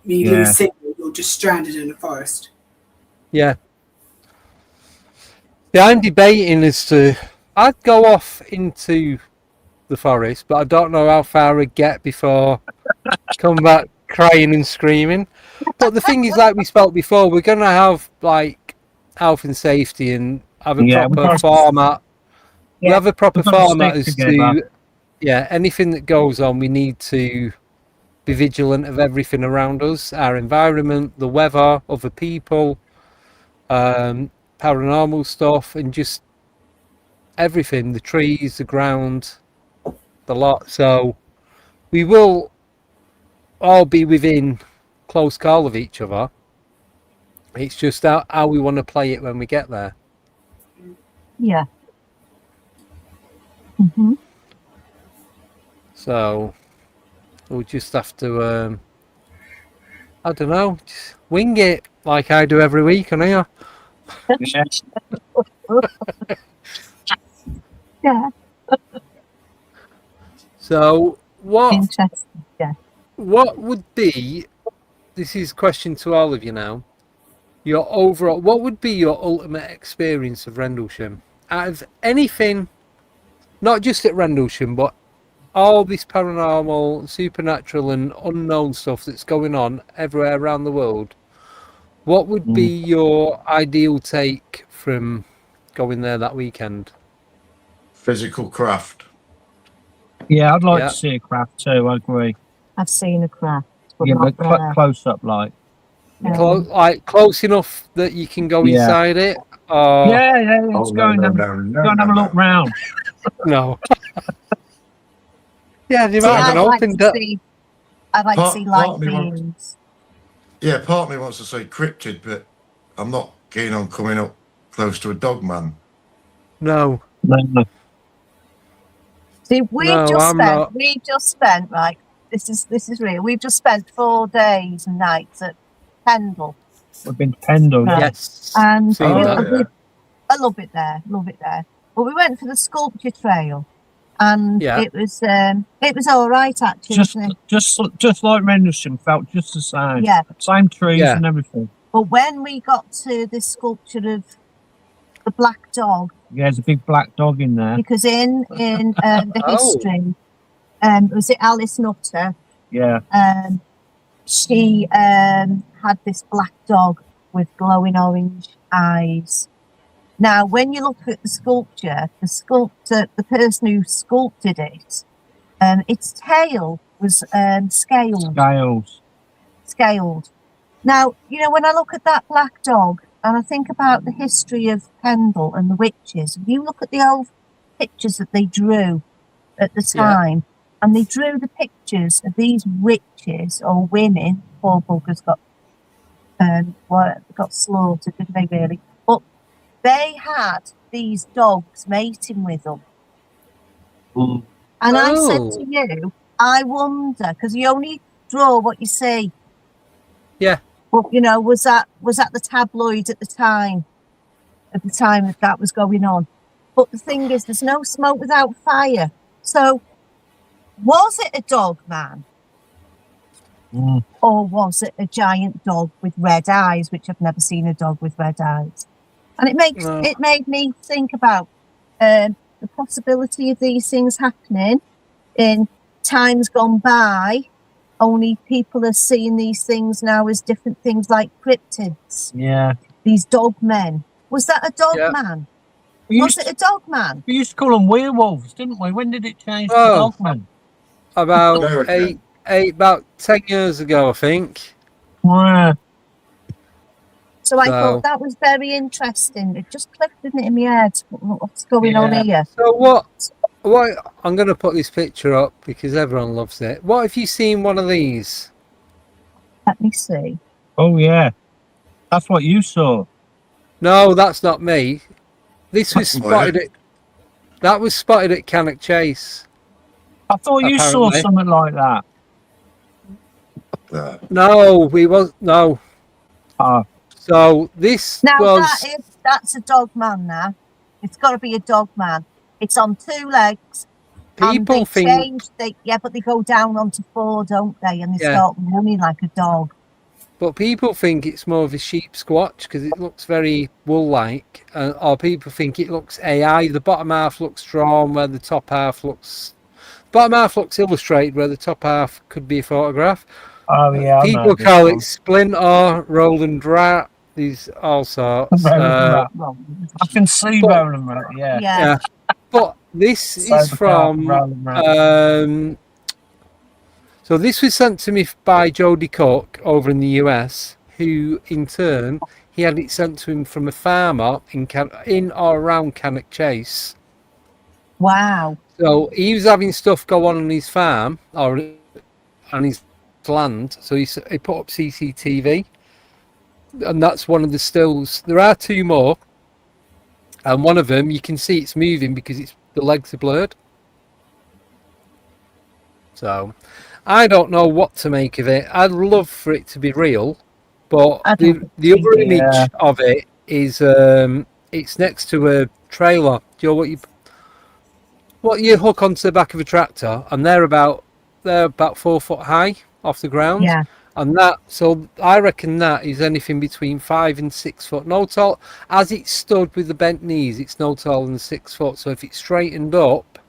you lose signal, you're just stranded in the forest. Yeah. Yeah, I'm debating as to... I'd go off into the forest, but I don't know how far I'd get before come back crying and screaming. But the thing is, like we spoke before, we're going to have, like, health and safety and have a proper format. We have a proper format as to anything that goes on. We need to be vigilant of everything around us, our environment, the weather, other people, paranormal stuff, and just everything, the trees, the ground, the lot. So we will all be within close call of each other. It's just how we want to play it when we get there. Yeah. So we'll just have to, I don't know, just wing it like I do every week on here. Yeah. So what? Interesting. Yeah. What would be? This is a question to all of you now. Your overall, what would be your ultimate experience of Rendlesham? Out of anything, not just at Rendlesham, but all this paranormal, supernatural and unknown stuff that's going on everywhere around the world, what would be your ideal take from going there that weekend? Physical craft. Yeah, I'd like to see a craft too, I agree. I've seen a craft. But close up, like. Close enough that you can go inside it? Let's go and have a look round. No. Yeah, they might have an open door. I'd like to see light beams. Yeah, part of me wants to say cryptid, but I'm not keen on coming up close to a dog man? No. No. See, I'm not. we just spent, right, this is real. We've just spent 4 days and nights at Pendle. We've been to Pendle, Right. Yes. And Seen Oh, that. yeah. I love it there, But we went for the sculpture trail, and it was all right actually. Just like Rendlesham, felt just the same. Yeah. Same trees Yeah. and everything. But when we got to this sculpture of the black dog, Yeah, there's a big black dog in there. because in the history, was it Alice Nutter? Yeah. She had this black dog with glowing orange eyes. Now, when you look at the sculpture, the person who sculpted it, its tail was scaled. Now, when I look at that black dog and I think about the history of Pendle and the witches, you look at the old pictures that they drew at the time, and they drew the pictures of these witches or women. Poor buggers got slaughtered, didn't they, really? But they had these dogs mating with them. Mm. And I said to you, I wonder, because you only draw what you see. Yeah. But was that the tabloid at the time that was going on? But the thing is, there's no smoke without fire. So, was it a dog man? Mm. Or was it a giant dog with red eyes, which I've never seen a dog with red eyes? And it made me think about the possibility of these things happening in times gone by. Only people are seeing these things now as different things, like cryptids. Yeah. These dog men. Was that a dog man? Was it a dog man? We used to call them werewolves, didn't we? When did it change to dog man? About about 10 years ago, I think. Wow. So I thought that was very interesting. It just clicked in my head. What's going on here? So what I'm going to put this picture up because everyone loves it. What have you seen one of these? Let me see. Oh, yeah. That's what you saw. No, that's not me. This was spotted at... That was spotted at Cannock Chase. I thought you saw something like that. No, no. So this that's a dog man now. It's got to be a dog man. It's on 2 legs. People think but they go down onto 4, don't they? And they start running like a dog. But people think it's more of a sheep squatch because it looks very wool-like, or people think it looks AI. The bottom half looks drawn, where the top half looks... Bottom half looks illustrated, where the top half could be a photograph. Oh, yeah. People call it Splinter, Roland Rat, these all sorts. I can see Roland Rat, yeah. But this is from... so this was sent to me by Jody Cook over in the US, who in turn, he had it sent to him from a farmer in or around Cannock Chase. Wow. So he was having stuff go on his farm or on his land. So he put up CCTV, and that's one of the stills. There are 2 more, and one of them you can see it's moving because the legs are blurred. So I don't know what to make of it. I'd love for it to be real, but the other image of it is it's next to a trailer. Do you know what you hook onto the back of a tractor, and they're about 4 foot high off the ground. Yeah. And so I reckon that is anything between 5 and 6 foot. No tall, as it's stood with the bent knees, it's no taller than 6 foot. So if it's straightened up,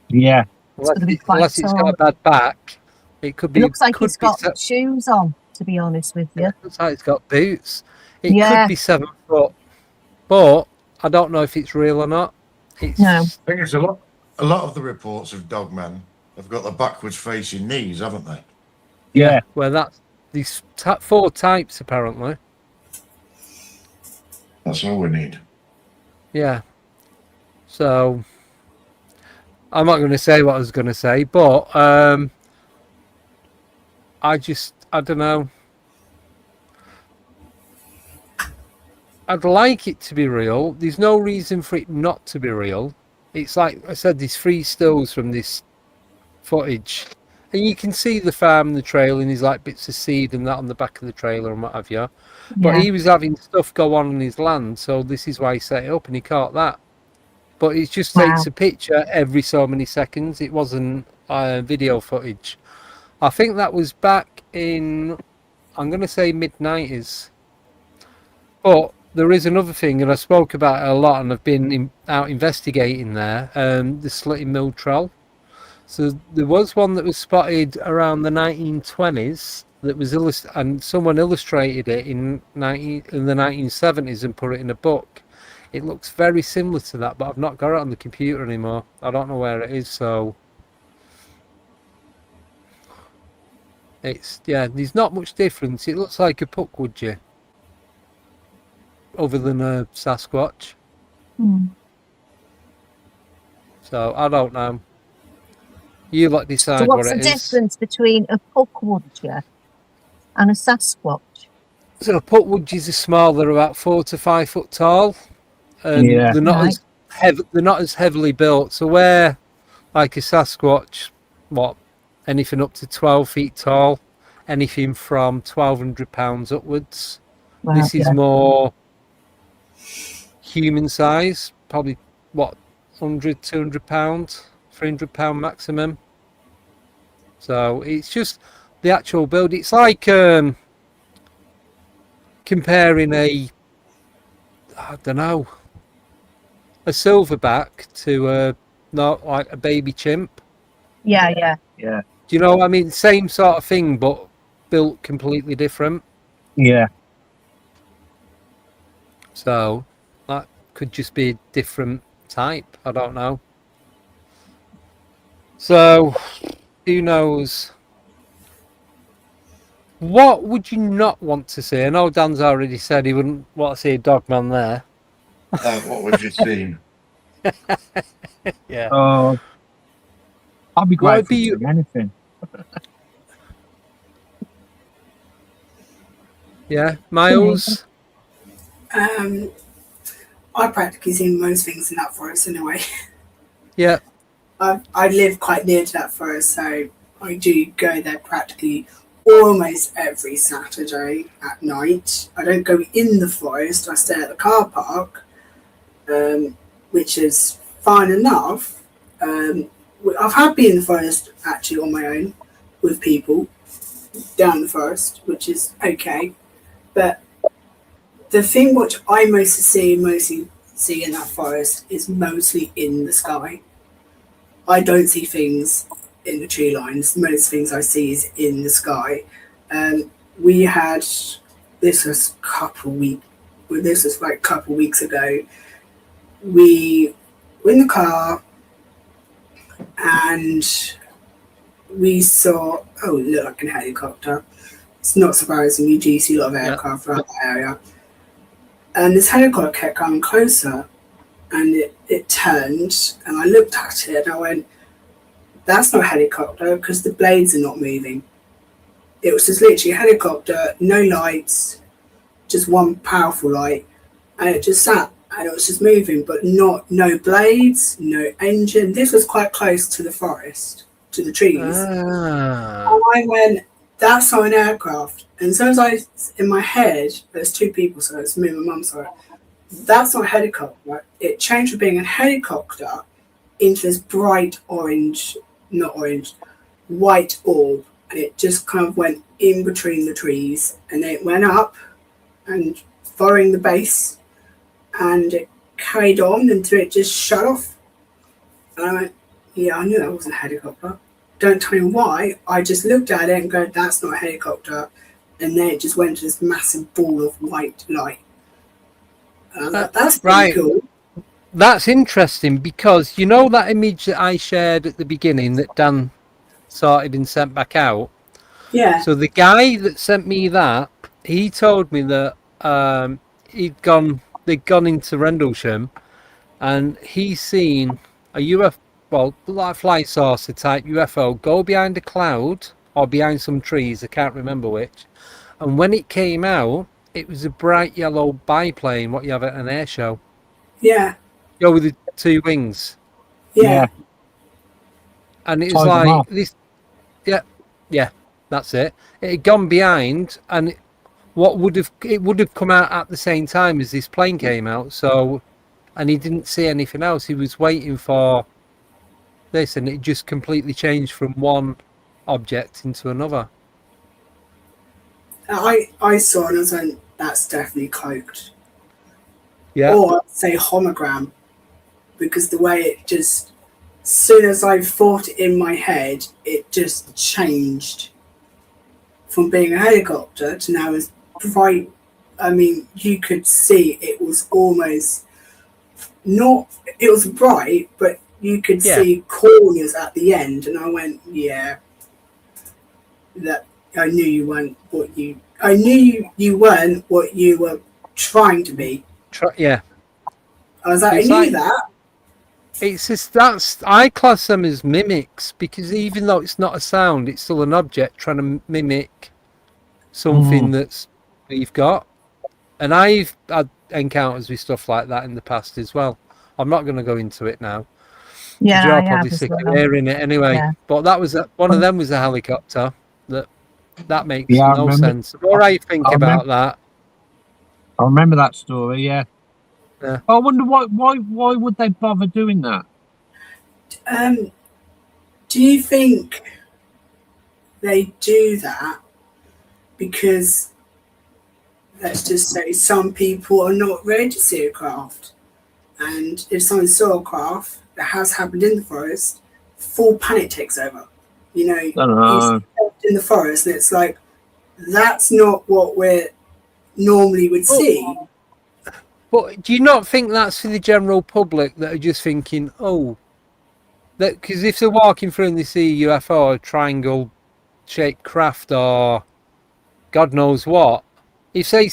unless it's got a bad back, it could be. It looks like it's got shoes on, to be honest with you. It looks like it's got boots. It could be 7 foot, but I don't know if it's real or not. No. I think it's a lot of the reports of Dogman have got the backwards facing knees, haven't they? Yeah. Well, that's these 4 types apparently. That's all we need. Yeah. So I'm not going to say what I was going to say, but I don't know. I'd like it to be real. There's no reason for it not to be real. It's like I said, there's 3 stills from this footage, and you can see the farm and the trailer, and there's like bits of seed and that on the back of the trailer and what have you. But he was having stuff go on his land, so this is why he set it up, and he caught that. But it just takes a picture every so many seconds. It wasn't video footage. I think that was back in, I'm going to say mid-90s. But there is another thing, and I spoke about it a lot, and I've been out investigating there, the Slitting Mill Trail. So there was one that was spotted around the 1920s that was and someone illustrated it in the 1970s and put it in a book. It looks very similar to that, but I've not got it on the computer anymore. I don't know where it is, so it's, yeah, there's not much difference. It looks like a puckwudgie, other than a Sasquatch. So I don't know. You lot decide what it is. So what's the difference between a puckwudgie and a Sasquatch? So puckwudgies are small. They're about 4 to 5 foot tall. They're not as heavily built. So where, like a Sasquatch, anything up to 12 feet tall, anything from 1,200 pounds upwards. Wow, this is more human size, probably 100, 200 pounds, 300 pound maximum. So it's just the actual build. It's like comparing a silverback to not like a baby chimp. Yeah. Yeah. Do you know what I mean? Same sort of thing, but built completely different. Yeah. So that could just be a different type. I don't know. So who knows? What would you not want to see? I know Dan's already said he wouldn't want to see a dogman there. What would you see? Yeah. I'd be glad to see anything. Yeah, Miles. I practically seen most things in that forest anyway. Yeah. I live quite near to that forest, so I do go there practically almost every Saturday at night. I don't go in the forest, I stay at the car park, which is fine enough. I've had been in the forest actually on my own with people down the forest, which is okay. But the thing which I mostly see in that forest is mostly in the sky. I don't see things in the tree lines. Most things I see is in the sky. We had, this was like a couple weeks ago. We were in the car and we saw, oh, it looked like a helicopter. It's not surprising, you do see a lot of aircraft around that area. And this helicopter kept coming closer, and it turned, and I looked at it and I went, that's not a helicopter because the blades are not moving. It was just literally a helicopter, no lights, just one powerful light, and it just sat and it was just moving, but no blades, no engine. This was quite close to the forest, to the trees. And I went, that's not an aircraft. And so as in my head, there's 2 people, so it's me and my mum, sorry. That's not a helicopter. It changed from being a helicopter into this bright orange, not orange, white orb. And it just kind of went in between the trees. And then it went up and following the base. And it carried on until it just shut off. And I went, yeah, I knew that wasn't a helicopter. Don't tell me why. I just looked at it and go, that's not a helicopter. And then it just went to this massive ball of white light. That's pretty cool. That's interesting because you know that image that I shared at the beginning that Dan sorted and sent back out? Yeah. So the guy that sent me that, he told me that they'd gone into Rendlesham and he's seen a UFO, like flight saucer type UFO, go behind a cloud or behind some trees, I can't remember which. And when it came out, it was a bright yellow biplane, what you have at an air show. Yeah. Go with the two wings. Yeah. And it was like this. Yeah, that's it. It had gone behind, and it would have come out at the same time as this plane came out. So, and he didn't see anything else. He was waiting for this, and it just completely changed from one object into another. I saw it and I was like, that's definitely cloaked. Yeah. Or I'd say hologram, because the way it just, as soon as I thought it in my head, it just changed from being a helicopter to now as bright. I mean, you could see it was almost not, it was bright, but you could see corners at the end. And I went, yeah, that I knew you weren't what you, I knew you weren't what you were trying to be. Yeah. I was like, I knew that. It's just I class them as mimics, because even though it's not a sound, it's still an object trying to mimic something that's we've got. And I've had encounters with stuff like that in the past as well. I'm not going to go into it now. Yeah, you're probably sick of hearing it anyway. Yeah. But that was one of them was a helicopter. That makes no sense. The more I think about that, I remember that story. Yeah. I wonder why would they bother doing that? Do you think they do that because, let's just say, some people are not ready to see a craft, and if someone saw a craft that has happened in the forest, full panic takes over. You know, he's in the forest, and it's like, that's not what we normally would see. But do you not think that's for the general public that are just thinking, that because if they're walking through and they see a UFO, a triangle-shaped craft, or God knows what, if they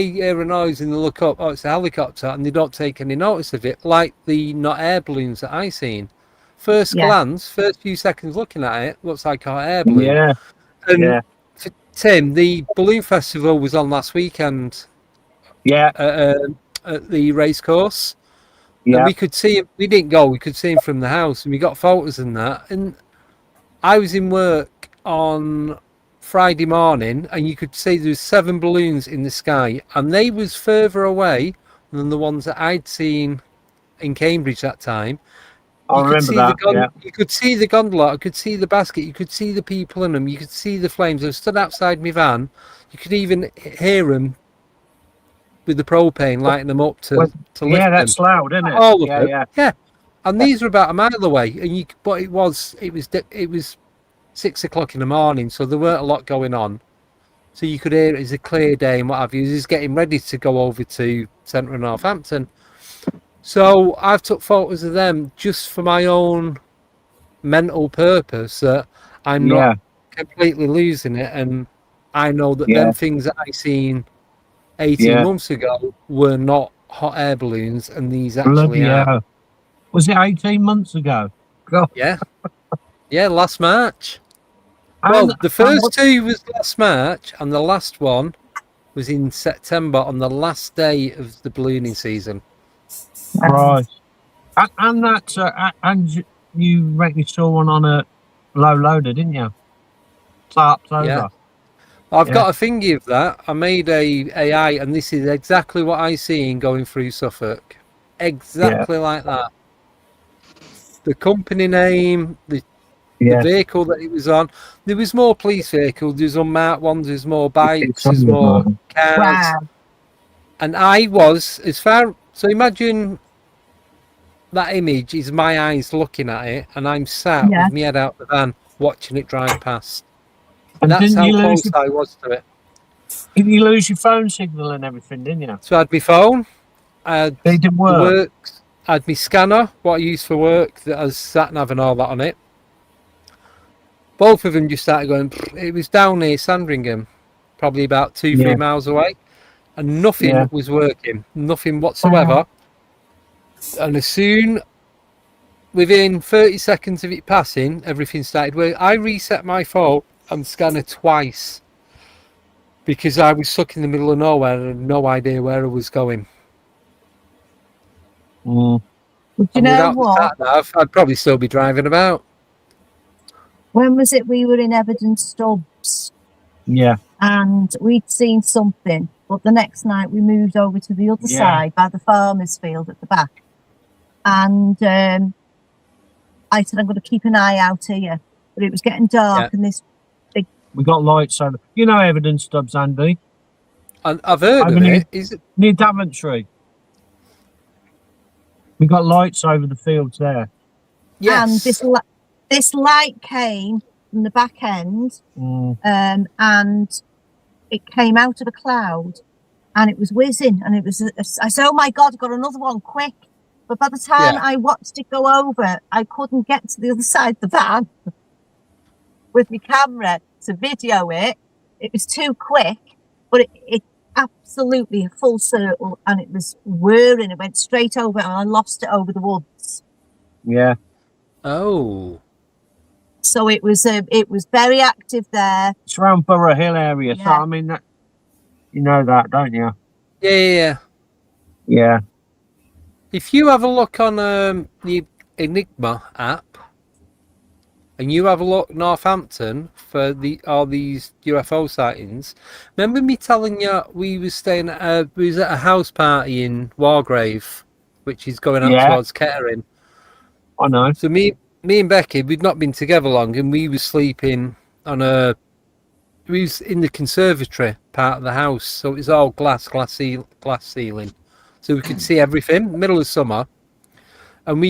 hear a noise and they look up, it's a helicopter, and they don't take any notice of it, like the not air balloons that I seen. First glance, first few seconds looking at it, looks like an air balloon. Yeah. And for Tim, the balloon festival was on last weekend. Yeah. At the race course. Yeah. And we could see him. We didn't go. We could see him from the house, and we got photos and that. And I was in work on Friday morning, and you could see there was 7 balloons in the sky, and they was further away than the ones that I'd seen in Cambridge that time. I remember that. You could see the gondola. I could see the basket. You could see the people in them. You could see the flames. I stood outside my van. You could even hear them with the propane, lighting them up to lift them. Yeah, that's loud, isn't it? All of them. Yeah. And these are about a mile away, and but it was 6 o'clock in the morning, so there weren't a lot going on. So you could hear it as a clear day and what have you. He's getting ready to go over to centre of Northampton. So I've took photos of them just for my own mental purpose, that I'm not completely losing it, and I know that them things that I seen 18 months ago were not hot air balloons, and these actually are. Was it 18 months ago? God. Yeah. Yeah, last March. Well, the first two was last March, and the last one was in September on the last day of the ballooning season. Right. And that, and you reckon you saw one on a low loader, didn't you? Tarped over. Yeah. I've got a thingy of that. I made a AI, and this is exactly what I seen going through Suffolk. Exactly like that. The company name, the vehicle that it was on. There was more police vehicles. There's unmarked ones. There's more bikes. There's more cars. Wow. And I was so imagine that image is my eyes looking at it, and I'm sat with my head out the van watching it drive past. And that's how close I was to it. Didn't you lose your phone signal and everything, didn't you? So I had my phone. They didn't work. I had my scanner, what I used for work, that has sat-nav and all that on it. Both of them just started going. It was down near Sandringham, probably about 2-3 miles away, and nothing was working. Nothing whatsoever. And as soon, within 30 seconds of it passing, everything started working. I reset my phone and scanner twice because I was stuck in the middle of nowhere and had no idea where I was going. But you And know without what? the sat-nav, I'd probably still be driving about. When was it we were in Evidence Stubbs? Yeah. And we'd seen something, but the next night we moved over to the other side by the farmer's field at the back. And I said, I'm going to keep an eye out here. But it was getting dark and this big... We got lights over. You know Evidence Stubbs, Andy? I've heard of it. Is it near Daventry? We got lights over the fields there. Yes. And this light came from the back end, and it came out of a cloud, and it was whizzing, and it was. I said, "Oh my God, I've got another one, quick!" But by the time I watched it go over, I couldn't get to the other side of the van with my camera to video it. It was too quick, but it absolutely a full circle, and it was whirring. It went straight over, and I lost it over the woods. Yeah. Oh. So it was very active there. It's around Borough Hill area. Yeah. So I mean, that, you know that, don't you? Yeah. If you have a look on the Enigma app, and you have a look Northampton for all these UFO sightings, remember me telling you we was staying at a house party in Wargrave, which is going out towards Kettering. I know. So me and Becky, we'd not been together long, and we were sleeping on we was in the conservatory part of the house, so it was all glass ceiling, so we could see everything. Middle of summer, and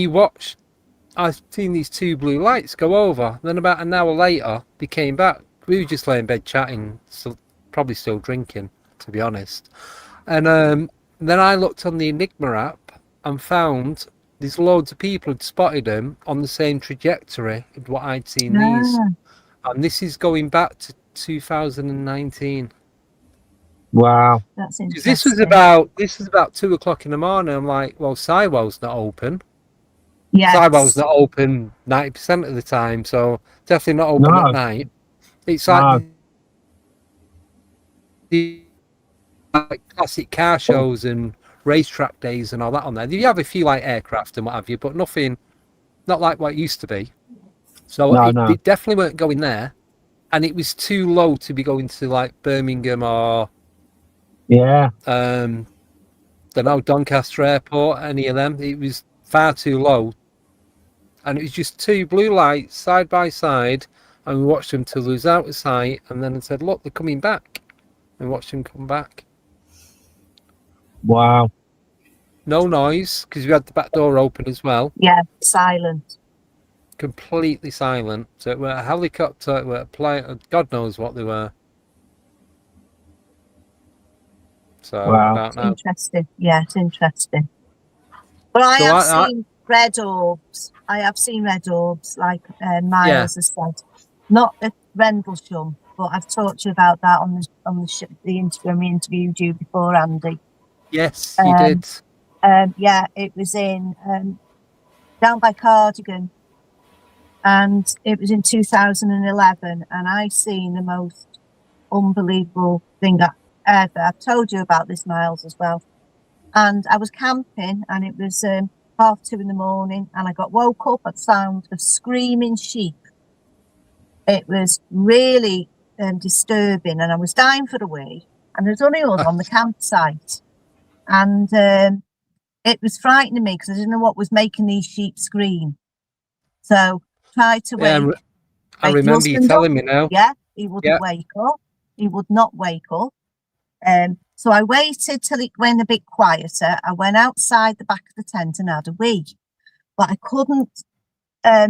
I've seen these two blue lights go over. Then about an hour later, they came back. We were just laying in bed chatting, so probably still drinking, to be honest. And then I looked on the Enigma app and found there's loads of people had spotted them on the same trajectory of what I'd seen these. And this is going back to 2019. Wow. That's interesting. This was about 2 o'clock in the morning. I'm like, well, Sidewell's not open. Yes. Sidewell's not open 90% of the time, so definitely not open at night. It's like the classic car shows and racetrack days and all that on there. You have a few like aircraft and what have you, but nothing, not like what it used to be. So they definitely weren't going there, and it was too low to be going to like Birmingham or don't know, Doncaster Airport, any of them. It was far too low, and it was just two blue lights side by side, and we watched them till they was out of sight, and then I said, look, they're coming back, and watched them come back. Wow. No noise, because we had the back door open as well. Yeah, silent. Completely silent. So it were a helicopter, it were a plane, God knows what they were. So It's interesting. Yeah, it's interesting. But I have seen red orbs. I have seen red orbs, like Miles has said. Not at Rendlesham, but I've talked to you about that on the Instagram we interviewed you before, Andy. Yes, you did. Yeah, it was in down by Cardigan, and it was in 2011, and I seen the most unbelievable thing ever. I've told you about this, Miles, as well. And I was camping, and it was 2:30 in the morning, and I got woke up at the sound of screaming sheep. It was really disturbing, and I was dying for a wee, and there's only us on the campsite. And it was frightening me because I didn't know what was making these sheep scream. So tried to wake. I remember you telling me now. Yeah, he wouldn't wake up. He would not wake up. So I waited till it went a bit quieter. I went outside the back of the tent and had a wee, but I couldn't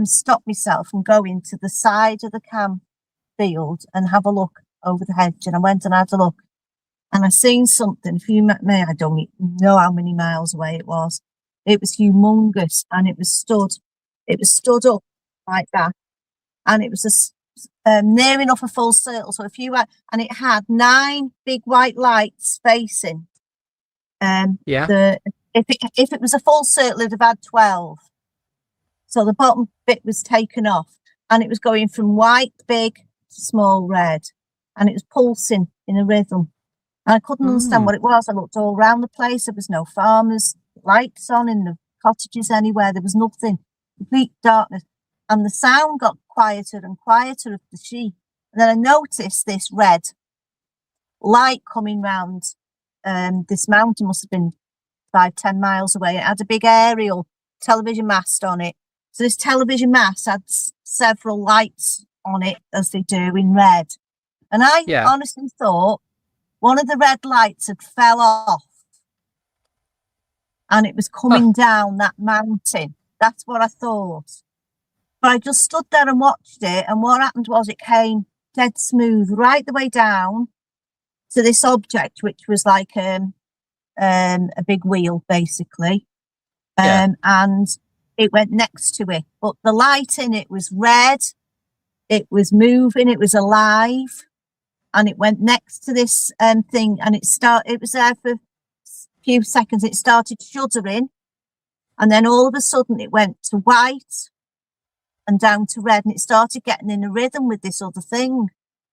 stop myself from going to the side of the camp field and have a look over the hedge. And I went and had a look. And I seen something, I don't know how many miles away it was. It was humongous, and it was stood up like that. And it was near enough a full circle. So and it had 9 big white lights facing. If it was a full circle, it'd have had 12. So the bottom bit was taken off, and it was going from white big to small red, and it was pulsing in a rhythm. And I couldn't understand what it was. I looked all around the place. There was no farmers' lights on in the cottages anywhere. There was nothing, complete darkness. And the sound got quieter and quieter of the sheep. And then I noticed this red light coming round this mountain. Must have been 5-10 miles away. It had a big aerial television mast on it. So this television mast had several lights on it, as they do, in red. And I honestly thought one of the red lights had fell off and it was coming down that mountain. That's what I thought. But I just stood there and watched it, and what happened was it came dead smooth right the way down to this object, which was like a big wheel, basically. And it went next to it. But the light in it was red, it was moving, it was alive, and it went next to this thing, and it was there for a few seconds. It started shuddering, and then all of a sudden it went to white and down to red, and it started getting in a rhythm with this other thing,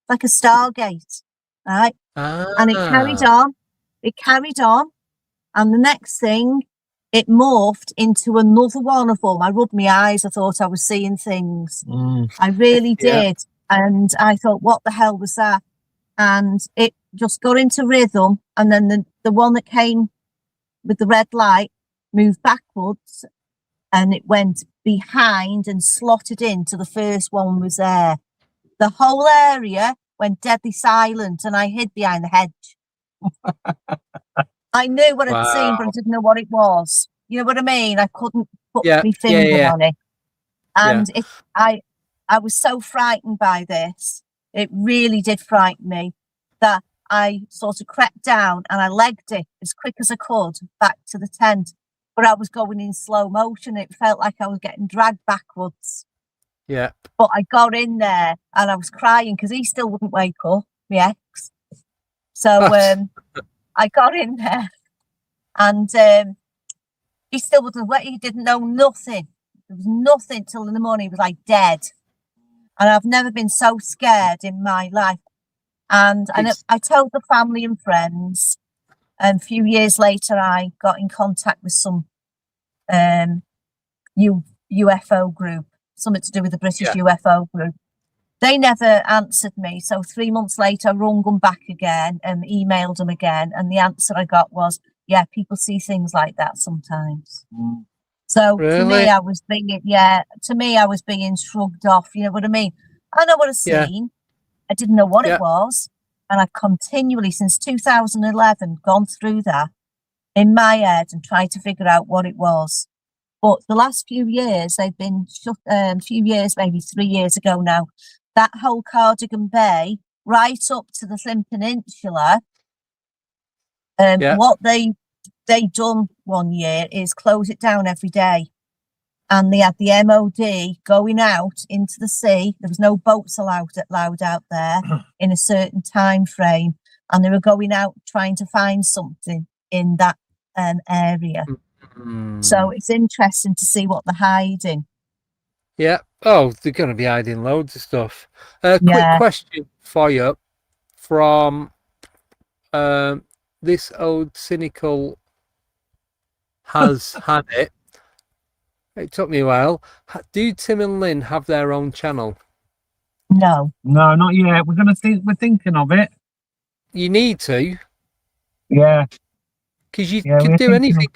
like a Stargate, right? And it carried on, and the next thing, it morphed into another one of them. I rubbed my eyes, I thought I was seeing things. I really did. And I thought, what the hell was that? And it just got into rhythm, and then the one that came with the red light moved backwards, and it went behind and slotted into the first one was there. The whole area went deadly silent, and I hid behind the hedge. I knew what I'd seen, but I didn't know what it was. You know what I mean? I couldn't put my finger on it. And I was so frightened by this. It really did frighten me that I sort of crept down and I legged it as quick as I could back to the tent. But I was going in slow motion. It felt like I was getting dragged backwards. Yeah. But I got in there and I was crying because he still wouldn't wake up, my ex. So I got in there and he still wouldn't wake. He didn't know nothing. There was nothing till in the morning. He was like dead. And I've never been so scared in my life. And I told the family and friends. And a few years later, I got in contact with some UFO group, something to do with the British UFO group. They never answered me. So 3 months later, I rung them back again and emailed them again. And the answer I got was, yeah, people see things like that sometimes. So to me, I was being shrugged off. You know what I mean? I know what I've seen. I didn't know what it was. And I've continually, since 2011, gone through that in my head and tried to figure out what it was. But the last few years, they've been shut, few years, maybe 3 years ago now, that whole Cardigan Bay, right up to the Flynn Peninsula, what they done one year is close it down every day. And they had the MOD going out into the sea. There was no boats allowed out there in a certain time frame. And they were going out trying to find something in that area. So it's interesting to see what they're hiding. Yeah. Oh, they're going to be hiding loads of stuff. Quick question for you from this old cynical has had it. It took me a while. Do Tim and Lynn have their own channel? No, not yet. We're thinking of it. You need to. Yeah. Because you can do anything.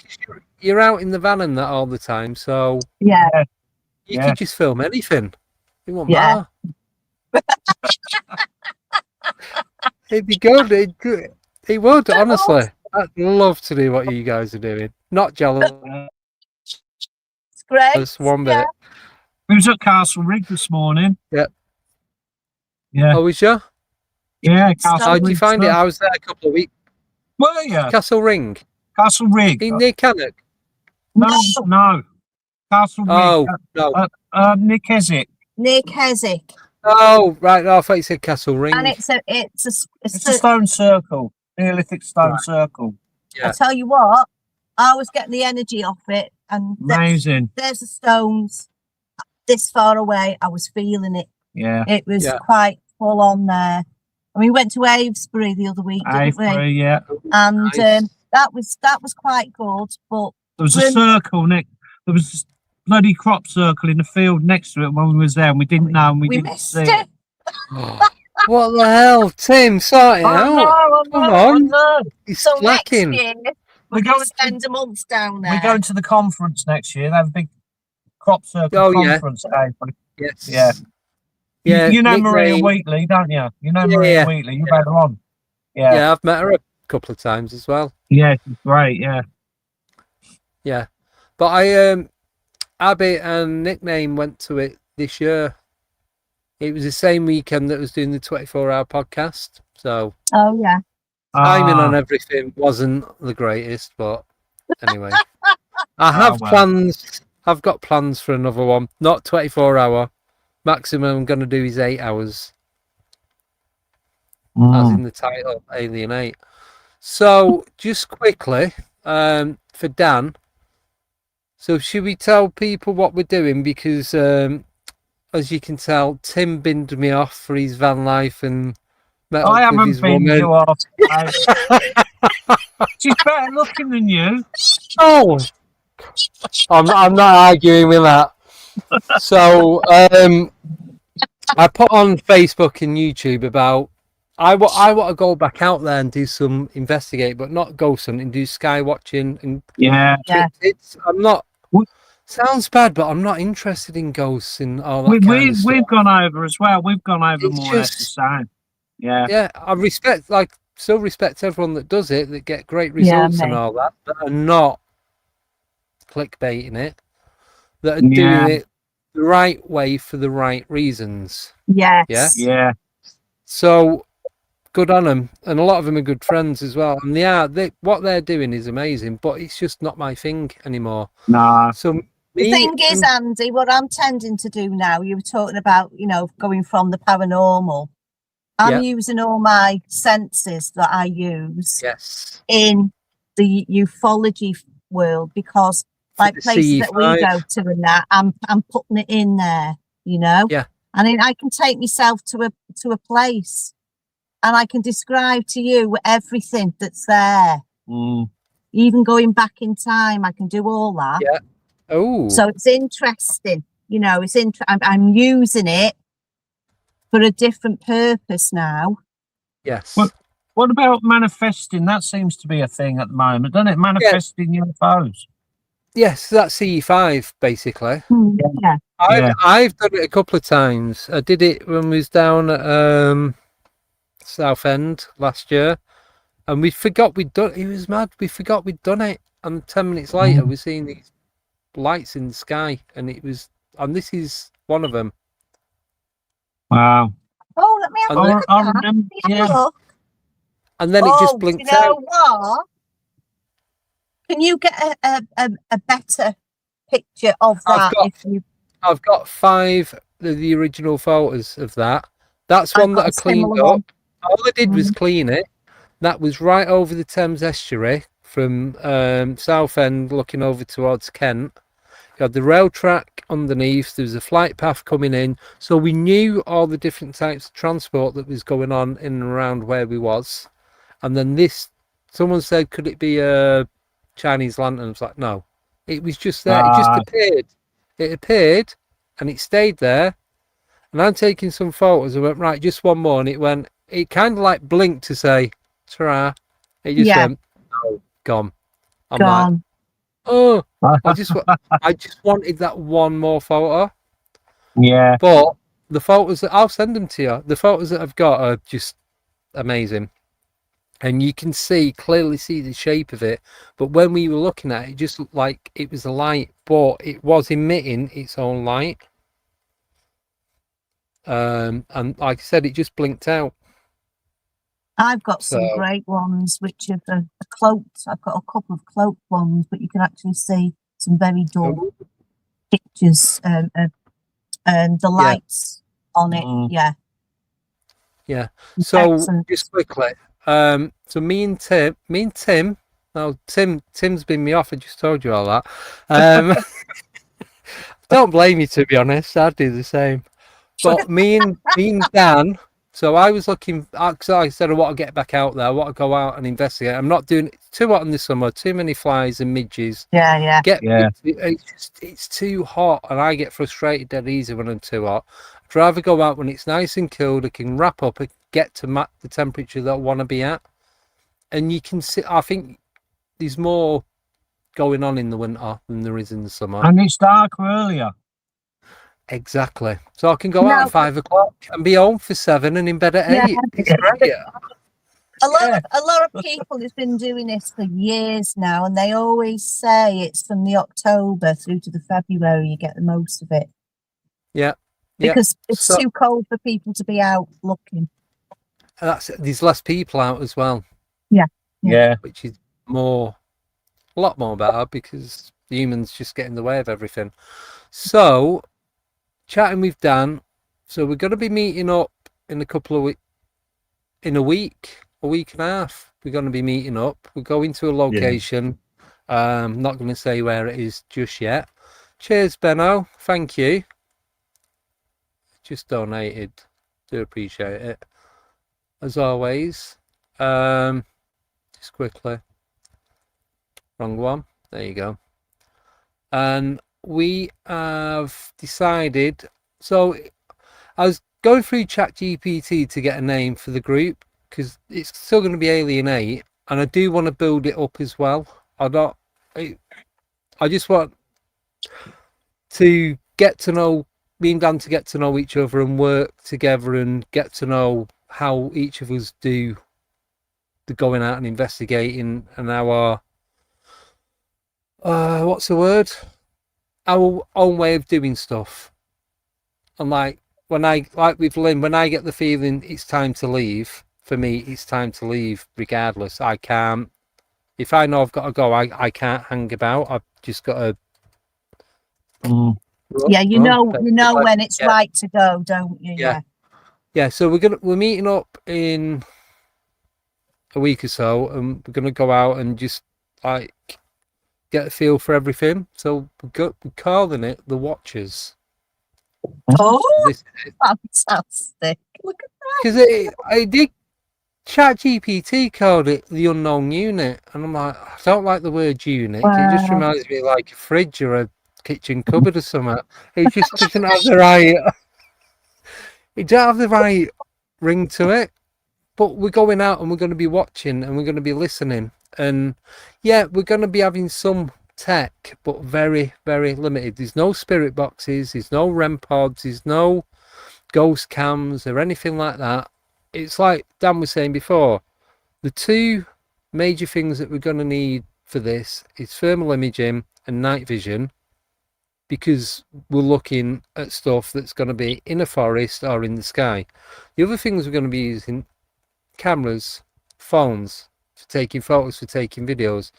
You're out in the van and that all the time, so you could just film anything. It won't matter. It'd be good. It would, honestly. I'd love to do what you guys are doing. Not jealous. It's great. Just one bit. We was at Castle Rig this morning. Yeah. Oh, was you? Yeah, Castle How did you find it? I was there a couple of weeks. Were you? Castle Ring. Castle Rig. Near Cannock. No. Castle Rig. Oh, no. Nick Keswick. Nick Keswick. Oh, right. No, I thought you said Castle Ring. And it's a stone circle. Neolithic stone circle. I tell you what, I was getting the energy off it, and amazing. There's the stones this far away. I was feeling it. Yeah, it was quite full on there. And we went to Avesbury the other week, didn't we? Yeah. And Nice. that was quite good. But There was a circle next. There was a bloody crop circle in the field next to it when we was there, and we didn't know, and we didn't missed see it. What the hell, Tim? Sort it out. Come on. He's So next slacking. year, We're we're going going to spend a month down there. We're going to the conference next year. They have a big crop circle Oh, yeah. conference day. Yes. Yeah. Yeah. You know nickname. Maria Wheatley, don't you? You know Yeah, Maria yeah. Wheatley. You've had her on. Yeah. Yeah. I've met her a couple of times as well. Yeah, she's great. Yeah. Yeah. But Abby and Nickname went to it this year. It was the same weekend that was doing the 24-hour podcast. So Oh yeah. timing on everything wasn't the greatest, but anyway. I have well. plans. I've got plans for another one. Not 24-hour. Maximum I'm going to do is 8 hours. As in the title, Alien 8. So, just quickly, for Dan. So, should we tell people what we're doing? Because, as you can tell, Tim binned me off for his van life and met I up with haven't his been woman. you off. She's better looking than you. Oh, I'm not arguing with that. So, I put on Facebook and YouTube about I want to go back out there and do some investigate, but not ghost hunting, do sky watching and Yeah. I'm not. Sounds bad, but I'm not interested in ghosts and all that kind of stuff. We've gone over as well. We've gone over It's more or less the same. Yeah. Yeah, I still respect everyone that does it, that get great results and all that, that are not clickbaiting it, that are doing it the right way for the right reasons. Yes. Yeah. So good on them, and a lot of them are good friends as well. And what they're doing is amazing, but it's just not my thing anymore. Nah. So the thing is, Andy, what I'm tending to do now, you were talking about, going from the paranormal. I'm using all my senses that I use in the ufology world, because like places that we go to and that, I'm putting it in there, Yeah. And then I can take myself to a place and I can describe to you everything that's there. Even going back in time, I can do all that. Yeah. Oh. So it's interesting, I'm using it for a different purpose now. Yes. What about manifesting? That seems to be a thing at the moment, doesn't it? Manifesting UFOs. Yes, that's CE5 basically. Yeah. I've done it a couple of times. I did it when we was down at Southend last year, and we forgot we'd done it. It was mad. We forgot we'd done it, and 10 minutes later we're seeing these lights in the sky, and this is one of them. Wow. Oh, let me have a look. I remember, look. And then it just blinked out. What? Can you get a better picture of that? I've got 5 of the original photos of that. That's one that I cleaned up. All I did was clean it. That was right over the Thames estuary from Southend looking over towards Kent. You had the rail track underneath. There was a flight path coming in. So we knew all the different types of transport that was going on in and around where we was. And then someone said, could it be a Chinese lantern? I was like, no. It was just there. It just appeared. It appeared and it stayed there. And I'm taking some photos. I went, right, just one more. And it kind of like blinked to say, ta-ra. It just went, oh, gone. I'm like, oh, I just wanted that one more photo. Yeah. But the photos I'll send them to you. The photos that I've got are just amazing. And you can clearly see the shape of it. But when we were looking at it, it just looked like it was a light, but it was emitting its own light. And like I said, it just blinked out. I've got some great ones, which are cloaked. I've got a couple of cloaked ones, but you can actually see some very dull pictures and the lights on it. Yeah. So excellent. Just quickly, so me and Tim. Oh, Tim's been me off. I just told you all that. Don't blame me, to be honest. I'd do the same. But me and Dan So I was looking, because I said I want to get back out there, I want to go out and investigate. I'm not doing it too hot in the summer, too many flies and midges. Yeah. It's too hot, and I get frustrated dead easy when I'm too hot. I'd rather go out when it's nice and cool. I can wrap up and get to the temperature that I want to be at. And you can see, I think there's more going on in the winter than there is in the summer. And it's dark earlier. Exactly. So I can go out at 5 o'clock and be home for 7 and in bed at 8. It's great. A lot of people have been doing this for years now, and they always say it's from the October through to the February you get the most of it. Yeah. Because it's too cold for people to be out looking. There's less people out as well. Yeah. Which is a lot more better, because the humans just get in the way of everything. So, chatting with Dan, so we're going to be meeting up in a week and a half. We're going to be meeting up. We're going to a location. Not going to say where it is just yet. Cheers, Benno. Thank you. Just donated. Do appreciate it. As always. Just quickly. Wrong one. There you go. And we have decided, so I was going through ChatGPT to get a name for the group, because it's still going to be Alien8, and I do want to build it up as well. I just want to get to know, me and Dan to get to know each other and work together and get to know how each of us do the going out and investigating, and our what's the word? Our own way of doing stuff. And like with Lynn, when I get the feeling it's time to leave, for me it's time to leave regardless. I can't, if I know I've got to go, I can't hang about. I've just got to you know when it's right to go, don't you? Yeah, so we're meeting up in a week or so, and we're gonna go out and just like get a feel for everything. So we're calling it the Watchers. Oh, fantastic! Look at that. Because I did, ChatGPT called it the unknown unit, and I'm like, I don't like the word unit. Wow. It just reminds me of like a fridge or a kitchen cupboard or something. It just doesn't have the right. It don't have the right ring to it. But we're going out and we're going to be watching and we're going to be listening. And yeah, we're going to be having some tech, but very, very limited. There's no spirit boxes, there's no REM pods, there's no ghost cams or anything like that. It's like Dan was saying before, the two major things that we're going to need for this is thermal imaging and night vision, because we're looking at stuff that's going to be in a forest or in the sky. The other things we're going to be using, cameras, phones for taking photos, for taking videos,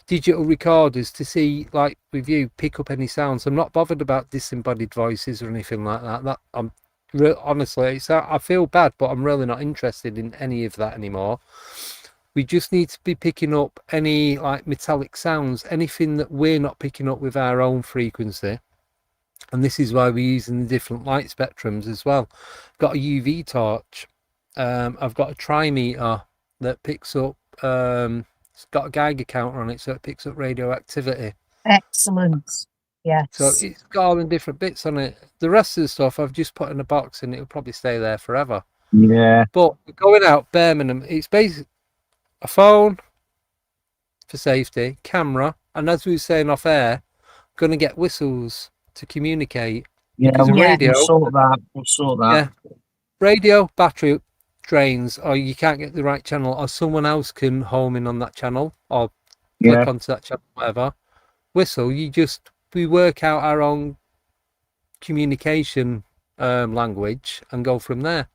digital recorders to see, like with you, pick up any sounds. I'm not bothered about disembodied voices or anything like that. Honestly, I feel bad, but I'm really not interested in any of that anymore. We just need to be picking up any like metallic sounds, anything that we're not picking up with our own frequency. And this is why we're using the different light spectrums as well. I've got a UV torch. I've got a trimeter that picks up, it's got a Geiger counter on it, so it picks up radioactivity. Excellent. Yes. So it's got all the different bits on it. The rest of the stuff I've just put in a box and it'll probably stay there forever. Yeah. But going out Birmingham, it's basically a phone for safety, camera, and as we were saying off air, going to get whistles to communicate. Yeah, radio, we'll sort that. Yeah, radio battery drains, or you can't get the right channel, or someone else can home in on that channel or click onto that channel, whatever. Whistle, we work out our own communication language and go from there.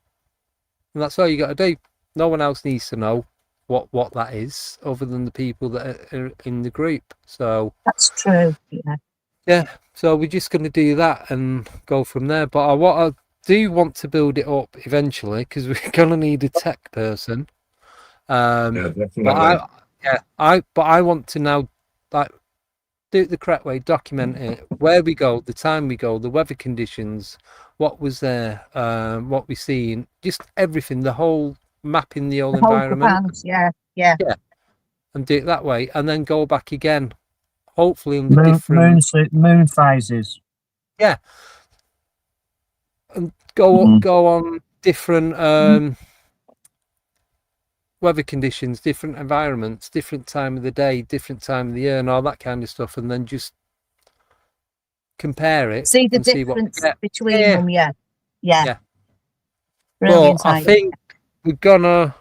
And that's all you got to do. No one else needs to know what that is other than the people that are in the group. So that's true. Yeah, so we're just going to do that and go from there. But I do want to build it up eventually, because we're going to need a tech person. Yeah, definitely. But I want to now, like, do it the correct way, document it, where we go, the time we go, the weather conditions, what was there, what we seen, just everything, the whole mapping the whole environment. Yeah. And do it that way, and then go back again, hopefully under different moon phases. Yeah. And go on different weather conditions, different environments, different time of the day, different time of the year, and all that kind of stuff, and then just compare it. See the difference between them. Yeah. But I think we're gonna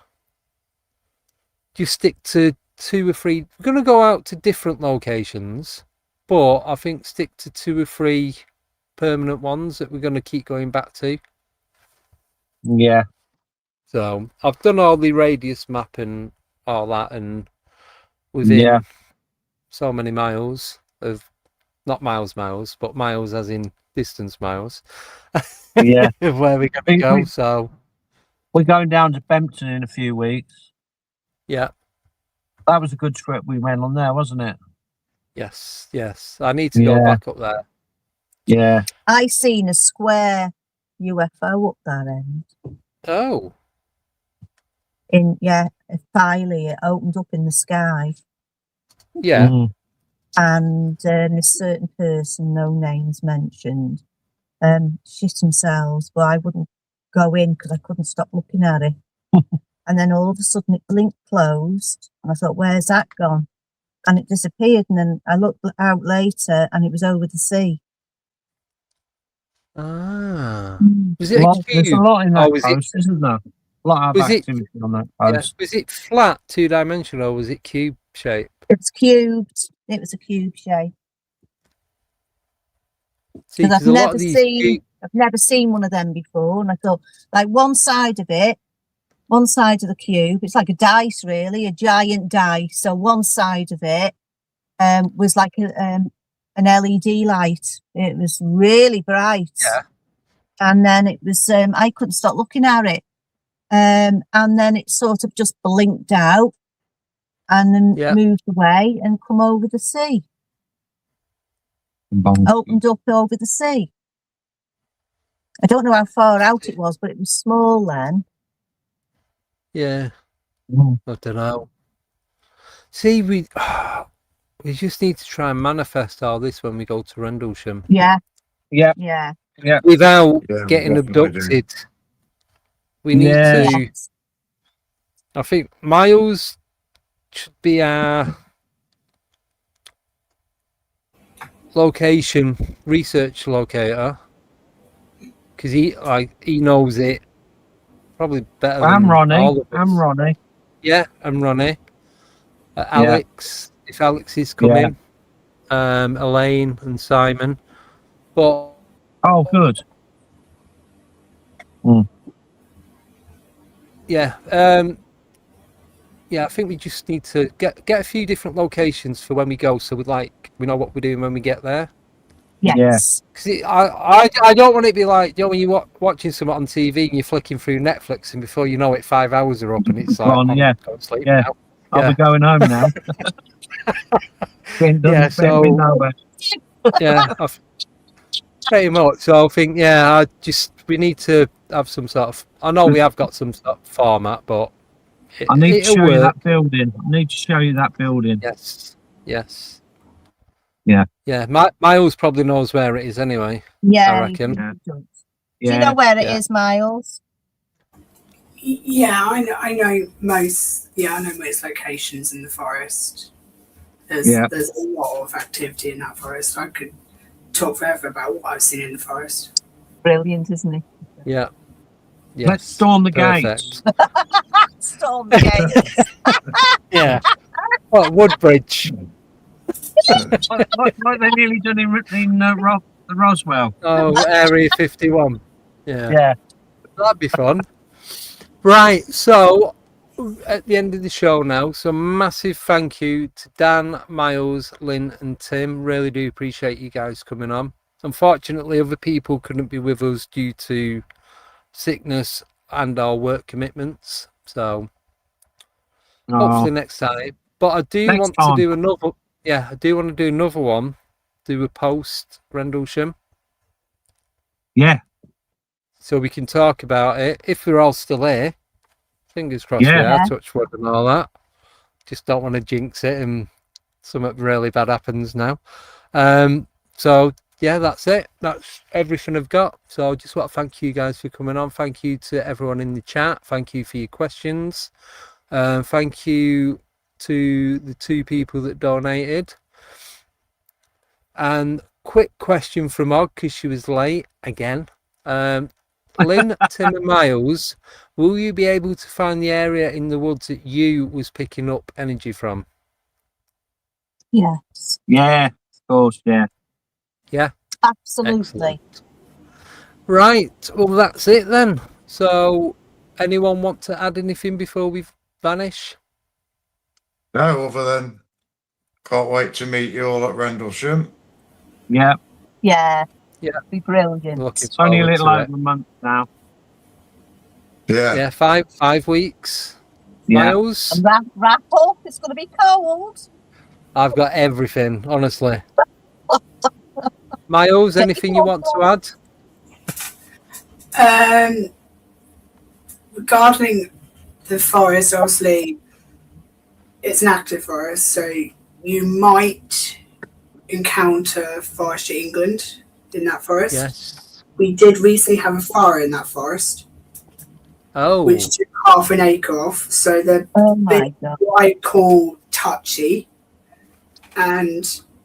just stick to 2 or 3. We're gonna go out to different locations, but I think stick to 2 or 3 permanent ones that we're gonna keep going back to. Yeah. So I've done all the radius map and all that, and within so many miles of, not miles, but miles as in distance miles. Yeah. Of where we're going to go. So we're going down to Bempton in a few weeks. Yeah. That was a good trip we went on there, wasn't it? Yes. I need to go back up there. Yeah. I seen a square UFO up that end. Oh. A Filey, it opened up in the sky. Yeah. And a certain person, no names mentioned, shit themselves, but I wouldn't go in because I couldn't stop looking at it. And then all of a sudden it blinked closed, and I thought, where's that gone? And it disappeared, and then I looked out later and it was over the sea. Ah. Was it there's a lot in that post, isn't there? A lot of activity on that post. Was it flat, 2-dimensional, or was it cube shape? It was cubed. It was a cube shape. Because I've never seen one of them before, and I thought, like, one side of the cube, it's like a dice, really, a giant dice. So one side of it was like an LED light. It was really bright. Yeah. And then it was, I couldn't stop looking at it. And then it sort of just blinked out and then moved away and come over the sea. Opened up over the sea. I don't know how far out it was, but it was small then. Yeah. I don't know. See, we just need to try and manifest all this when we go to Rendlesham. Yeah. Without getting abducted. We need to. I think Miles should be our location research locator, because he knows it probably better than Ronnie. all of us. I'm Ronnie. Yeah, I'm Ronnie. Alex, if Alex is coming, Elaine and Simon. But good. I think we just need to get a few different locations for when we go, so we know what we're doing when we get there. Yes. Because I don't want it to be like, when you're watching something on TV and you're flicking through Netflix, and before you know it, 5 hours are up, and it's like, I'm going to sleep now. I'll be going home now. Pretty much. So I think, we need to have some sort of. I know we have got some sort of format, but I need to show you that building. Yes. Yeah. Miles probably knows where it is anyway. Yeah, I reckon. Do you know where it is, Miles? Yeah, I know most. Yeah, I know most locations in the forest. There's a lot of activity in that forest. I could talk forever about what I've seen in the forest. Brilliant, isn't it? Yeah. Yes. Let's storm the gates. Storm the gates. Yeah. What, Woodbridge? like they nearly done in the Roswell. Oh, Area 51. Yeah. That'd be fun. Right, so at the end of the show now, so massive thank you to Dan, Miles, Lynn and Tim. Really do appreciate you guys coming on. Unfortunately, other people couldn't be with us due to sickness and our work commitments. So hopefully next time. But I do want to do Yeah, I do want to do another one. Do a post Rendlesham. Yeah. So we can talk about it if we're all still here. Fingers crossed we are, touch wood and all that. Just don't want to jinx it and something really bad happens now. So yeah, that's it. That's everything I've got. So I just want to thank you guys for coming on. Thank you to everyone in the chat. Thank you for your questions. Thank you to the 2 people that donated. And quick question from Og, because she was late again. Lynn, Tim and Miles, will you be able to find the area in the woods that you was picking up energy from? Yes. Yeah, of course, yeah. Yeah? Absolutely. Excellent. Right, well that's it then. So anyone want to add anything before we vanish? No, other than can't wait to meet you all at Rendlesham. Yeah. Yeah. Yeah. It'd be brilliant. It's only a little over a month now. Yeah. Yeah, 5 weeks. Yeah. Miles? And wrap up, it's going to be cold. I've got everything, honestly. Miles, anything you want to add? Regarding the forest, obviously, it's an active forest, so you might encounter forestry England in that forest. Yes. We did recently have a fire in that forest. Oh. Which took half an acre off. So they're what I call touchy. And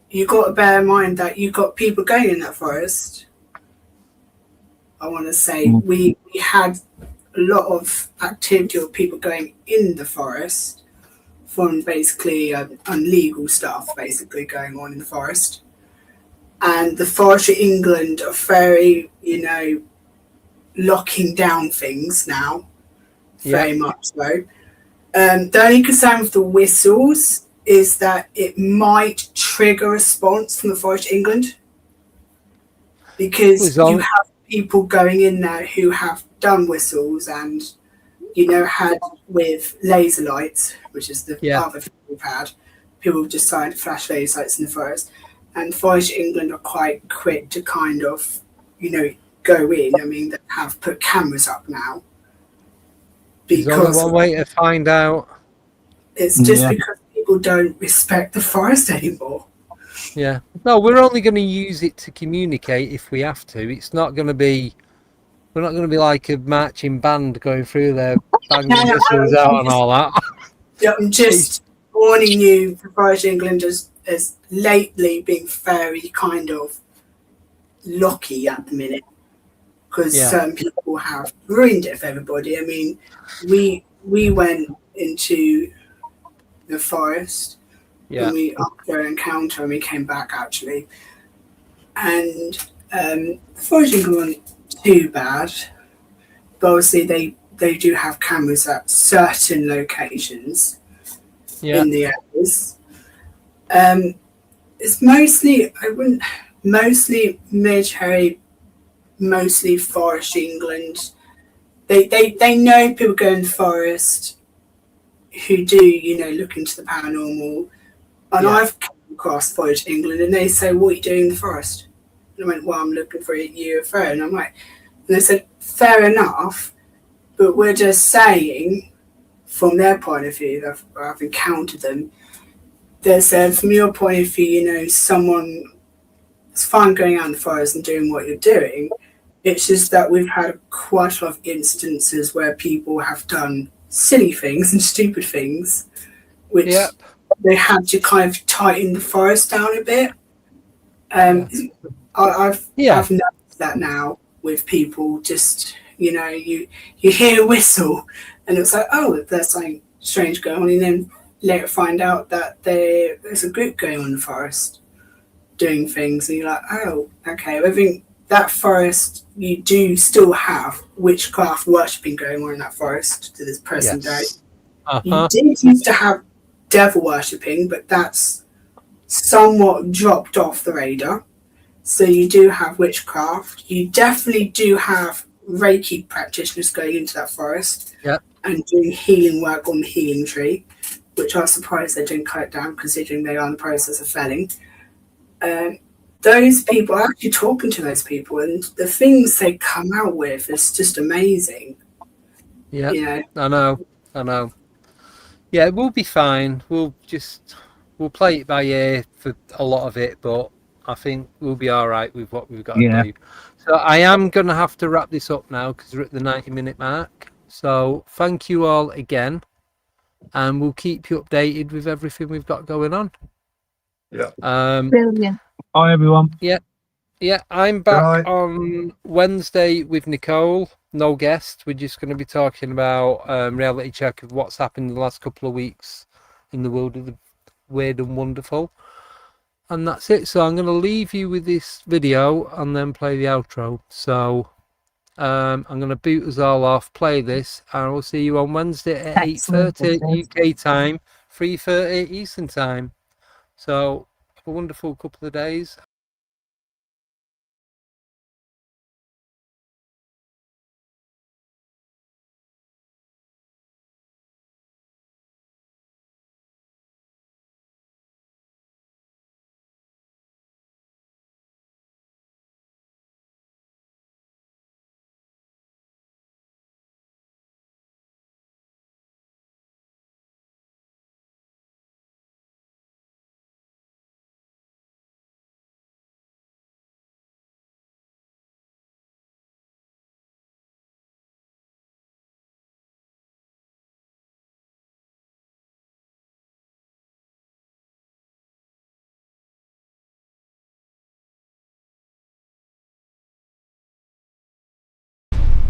you got to bear in mind that you got people going in that forest. I want to say we had a lot of activity of people going in the forest from basically illegal stuff basically going on in the forest. And the Forestry England are very, locking down things now, very much so. The only concern with the whistles is that it might trigger a response from the Forestry England because you have people going in there who have done whistles and, had with laser lights, which is the other thing we've had. People have decided to flash laser lights in the forest. And Forestry England are quite quick to kind of, go in. I mean, they have put cameras up now. There's only one way to find out. It's just because people don't respect the forest anymore. Yeah. No, we're only going to use it to communicate if we have to. It's not going to be... We're not going to be like a marching band going through there, banging whistles out and all that. Yeah, I'm just warning you, the Forestry England has lately been very kind of locky at the minute because certain people have ruined it for everybody. I mean, we went into the forest and we after an encounter and we came back actually, and the Forestry England weren't too bad, but obviously they do have cameras at certain locations in the areas. It's mostly mostly military, mostly Forestry England. They know people go in the forest who do, look into the paranormal. And I've come across Forestry England and they say, "What are you doing in the forest?" And I went, "Well, I'm looking for a UFO." And I'm like, and they said, "Fair enough, but we're just saying, from their point of view, I've encountered them. They said, from your point of view, someone, it's fine going out in the forest and doing what you're doing. It's just that we've had quite a lot of instances where people have done silly things and stupid things, which they had to kind of tighten the forest down a bit." I've noticed that now with people. Just you hear a whistle and it's like, oh, there's something strange going on, and then later find out that there's a group going on in the forest doing things, and you're like, oh, okay. I think that forest, you do still have witchcraft worshipping going on in that forest to this present day. You did used to have devil worshipping, but that's somewhat dropped off the radar. So you do have witchcraft. You definitely do have Reiki practitioners going into that forest and doing healing work on the healing tree. which I was surprised they didn't cut it down, considering they are in the process of felling. Those people, are actually talking to those people, and the things they come out with is just amazing. Yeah, you know? I know. Yeah, we'll be fine. We'll play it by ear for a lot of it, but I think we'll be all right with what we've got to do. So I am going to have to wrap this up now because we're at the 90-minute mark. So thank you all again, and we'll keep you updated with everything we've got going on. Yeah. Brilliant. Hi, everyone. Yeah, I'm back on Wednesday with Nicole. No guest. We're just going to be talking about reality check of what's happened in the last couple of weeks in the world of the weird and wonderful. And that's it. So I'm going to leave you with this video and then play the outro. So I'm going to boot us all off, play this, and I will see you on Wednesday at 8:30 UK time, 3:30 Eastern time. So have a wonderful couple of days.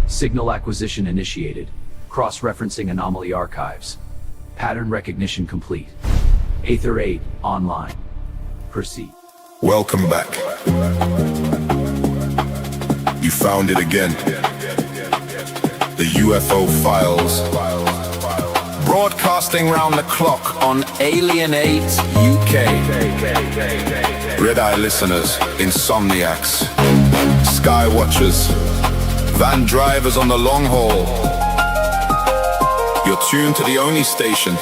Signal acquisition initiated. Cross-referencing anomaly archives. Pattern recognition complete. Aether 8 online. Proceed. Welcome back. You found it again. The UFO Files. Broadcasting round the clock on ALIEN8UK. Red Eye listeners, insomniacs, sky watchers, van drivers on the long haul. You're tuned to the only station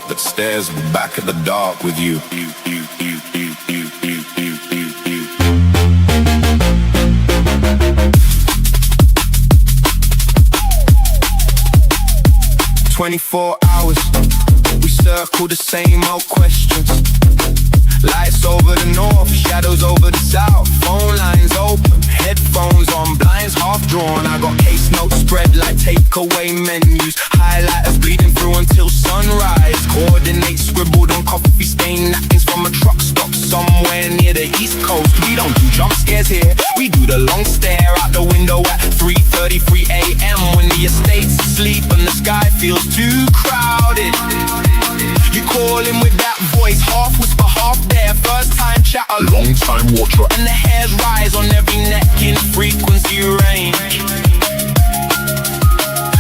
that stares back at the dark with you. 24 hours, we circle the same old questions. Lights over the north, shadows over the south. Phone lines open, headphones on, blinds half drawn. I got case notes spread like takeaway menus. Highlighters bleeding through until sunrise. Coordinates scribbled on coffee stained napkins from a truck stop somewhere near the east coast. We don't do jump scares here, we do the long stare out the window at 3:33 AM when the estate's asleep and the sky feels too crowded. You call him with that voice, half whisper, half there. First time chatter, long time watcher, and the hairs rise on every neck in frequency range.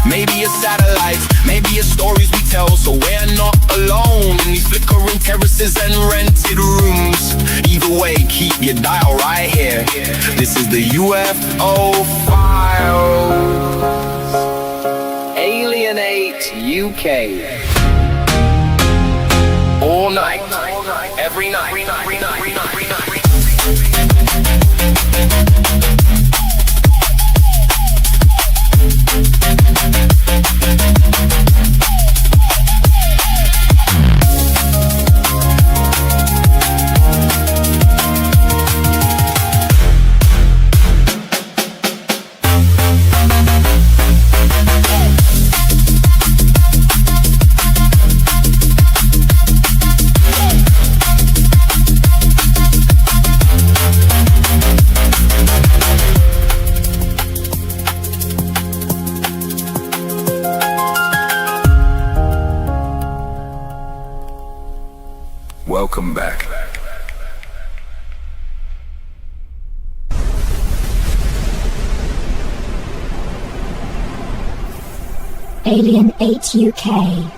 Maybe it's satellites, maybe it's stories we tell, so we're not alone in these flickering terraces and rented rooms. Either way, keep your dial right here. This is the UFO Files. ALIEN8UK. All night, every night. Welcome back. ALIEN8UK